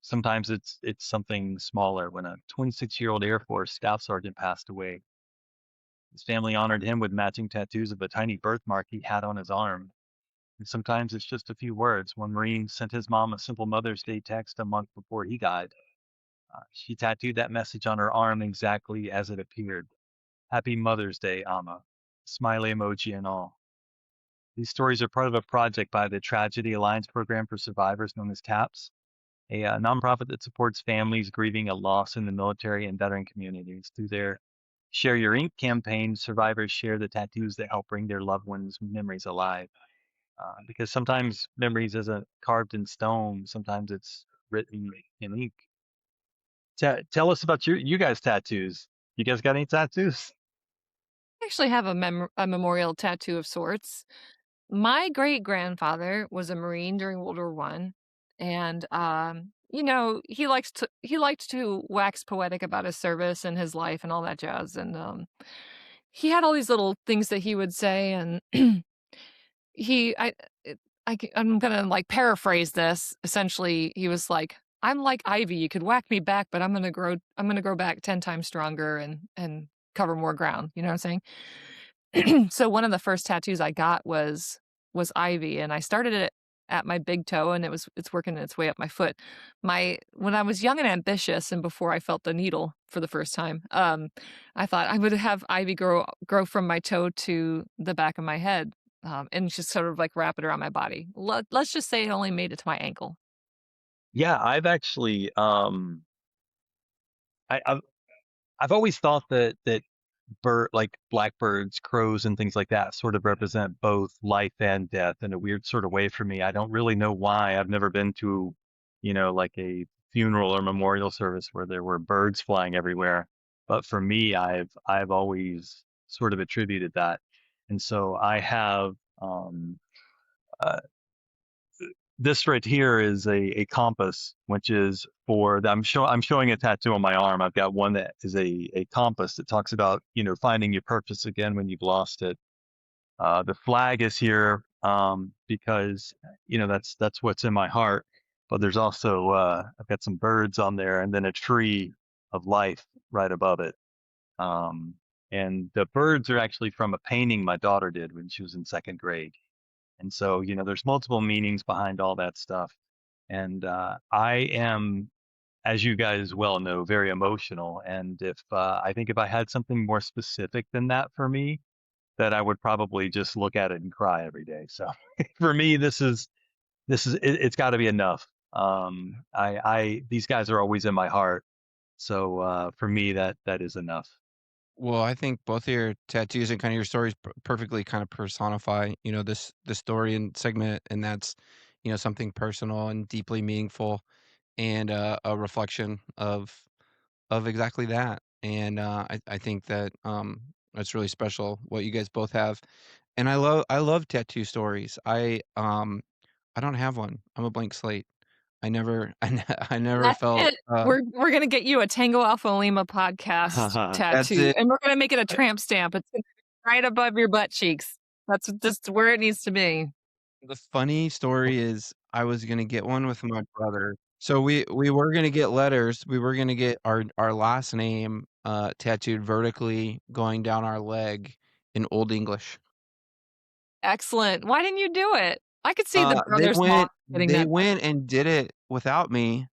Sometimes it's something smaller. When a 26-year-old Air Force staff sergeant passed away, his family honored him with matching tattoos of a tiny birthmark he had on his arm. And sometimes it's just a few words. One Marine sent his mom a simple Mother's Day text a month before he died. She tattooed that message on her arm exactly as it appeared. Happy Mother's Day, Amma. Smiley emoji and all. These stories are part of a project by the Tragedy Alliance Program for Survivors, known as TAPS, a nonprofit that supports families grieving a loss in the military and veteran communities. Through their Share Your Ink campaign, survivors share the tattoos that help bring their loved ones' memories alive. Because sometimes memories isn't carved in stone, sometimes it's written in ink. Tell us about you guys' tattoos. You guys got any tattoos? I actually have a memorial tattoo of sorts. My great grandfather was a Marine during World War I, and he liked to wax poetic about his service and his life and all that jazz. And he had all these little things that he would say, and I'm gonna like paraphrase this. Essentially, he was like, "I'm like ivy. You could whack me back, but I'm gonna grow back 10 times stronger and cover more ground." You know what I'm saying? So one of the first tattoos I got was ivy, and I started it at my big toe, and it's working its way up my foot. When I was young and ambitious, and before I felt the needle for the first time, I thought I would have ivy grow from my toe to the back of my head. And just sort of like wrap it around my body. Let's just say it only made it to my ankle. Yeah, I've actually I've always thought that like blackbirds, crows, and things like that sort of represent both life and death in a weird sort of way for me. I don't really know why. I've never been to, like a funeral or memorial service where there were birds flying everywhere. But for me, I've always sort of attributed that. And so I have uh, this right here is a compass, which is I'm showing a tattoo on my arm. I've got one that is a compass that talks about, finding your purpose again when you've lost it. The flag is here because, that's what's in my heart. But there's also, I've got some birds on there and then a tree of life right above it. And the birds are actually from a painting my daughter did when she was in second grade. And so, there's multiple meanings behind all that stuff. And I am, as you guys well know, very emotional. And I think if I had something more specific than that for me, that I would probably just look at it and cry every day. So for me, it's got to be enough. These guys are always in my heart. So for me, that is enough. Well, I think both of your tattoos and kind of your stories perfectly kind of personify, the story and segment, and that's, something personal and deeply meaningful, and a reflection of exactly that. And I think that it's really special what you guys both have, and I love tattoo stories. I don't have one. I'm a blank slate. I never I never That's felt it. We're gonna get you a Tango Alpha Lima podcast that's tattoo, it. and we're gonna make it a tramp stamp. It's gonna be right above your butt cheeks. That's just where it needs to be. The funny story is I was gonna get one with my brother. So we were gonna get letters. We were gonna get our last name tattooed vertically going down our leg in Old English. Excellent. Why didn't you do it? I could see the brothers mom getting They that. went and did it without me.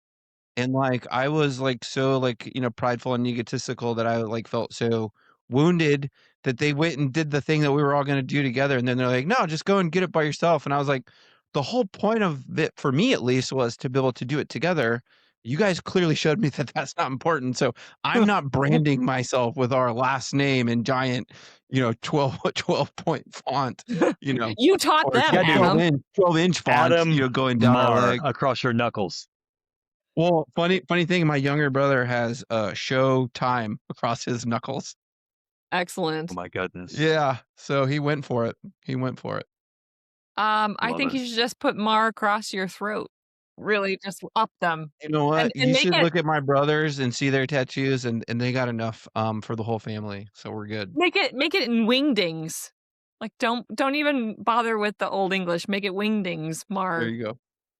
And, like, I was, like, so, like, prideful and egotistical that I, like, felt so wounded that they went and did the thing that we were all gonna do together, and then they're like, "No, just go and get it by yourself," and I was like, "The whole point of it, for me at least, was to be able to do it together. You guys clearly showed me that that's not important, so I'm not branding myself with our last name in giant, 12-point font, You taught or them, Adam. 12-inch font, Adam going down our Mar leg." across your knuckles. Well, funny thing, my younger brother has show time across his knuckles. Oh Excellent. my goodness. Yeah, so he went for it. He went for it. I Love think it. you should just put Mar across your throat. Really just up them. You know And what? You make should it look at my brothers and see their tattoos, and they got enough for the whole family, so we're good. make it in wingdings. Like don't even bother with the old English. Make it wingdings, There Mar. you go.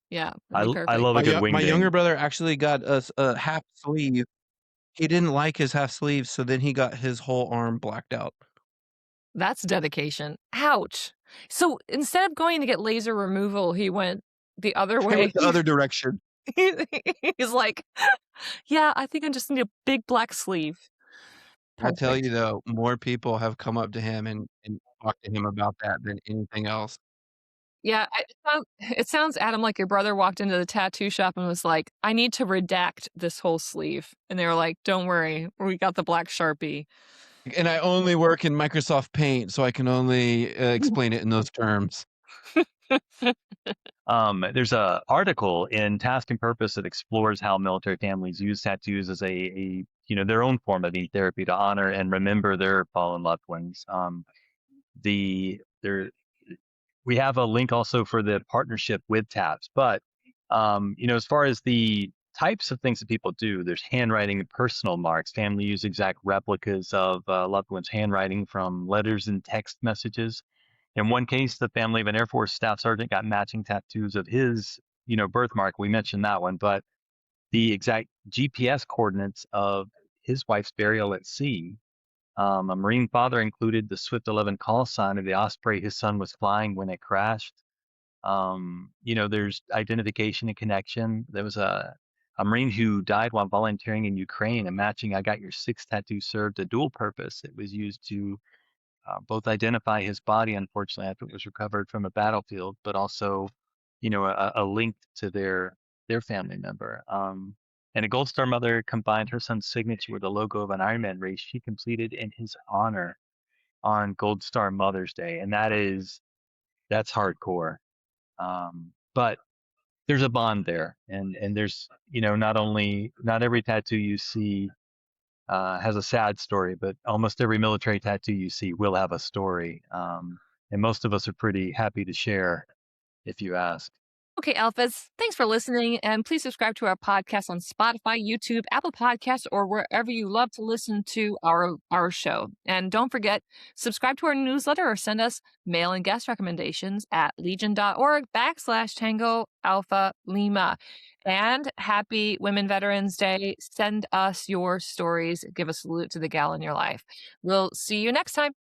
Yeah, that'd be I perfect. love a good My younger wingding. brother actually got us a half sleeve. He didn't like his half sleeve, so then he got his whole arm blacked out. That's dedication. Ouch. So instead of going to get laser removal, he went the other He way. went the other direction. He's like, yeah, I think I just need a big black sleeve. I tell Perfect. you though, more people have come up to him and talked to him about that than anything else. Yeah, it sounds, Adam, like your brother walked into the tattoo shop and was like, I need to redact this whole sleeve. And they were like, don't worry, we got the black Sharpie. And I only work in Microsoft Paint, so I can only explain it in those terms. There's a article in Task and Purpose that explores how military families use tattoos as a their own form of therapy to honor and remember their fallen loved ones. We have a link also for the partnership with TAPS, but as far as the types of things that people do, there's handwriting and personal marks. Family use exact replicas of loved ones' handwriting from letters and text messages. In one case, the family of an Air Force staff sergeant got matching tattoos of his, birthmark. We mentioned that one, but the exact GPS coordinates of his wife's burial at sea. A Marine father included the Swift 11 call sign of the Osprey his son was flying when it crashed. There's identification and connection. There was a Marine who died while volunteering in Ukraine, and matching I Got Your Six tattoo served a dual purpose. It was used to both identify his body, unfortunately, after it was recovered from a battlefield, but also, a link to their family member. And a Gold Star mother combined her son's signature with the logo of an Ironman race she completed in his honor on Gold Star Mother's Day, and that's hardcore. But there's a bond there, and there's not every tattoo you see has a sad story, but almost every military tattoo you see will have a story. And most of us are pretty happy to share, if you ask. Okay, Alphas, thanks for listening. And please subscribe to our podcast on Spotify, YouTube, Apple Podcasts, or wherever you love to listen to our show. And don't forget, subscribe to our newsletter or send us mail and guest recommendations at legion.org/Tango Alpha Lima. And happy Women Veterans Day. Send us your stories. Give a salute to the gal in your life. We'll see you next time.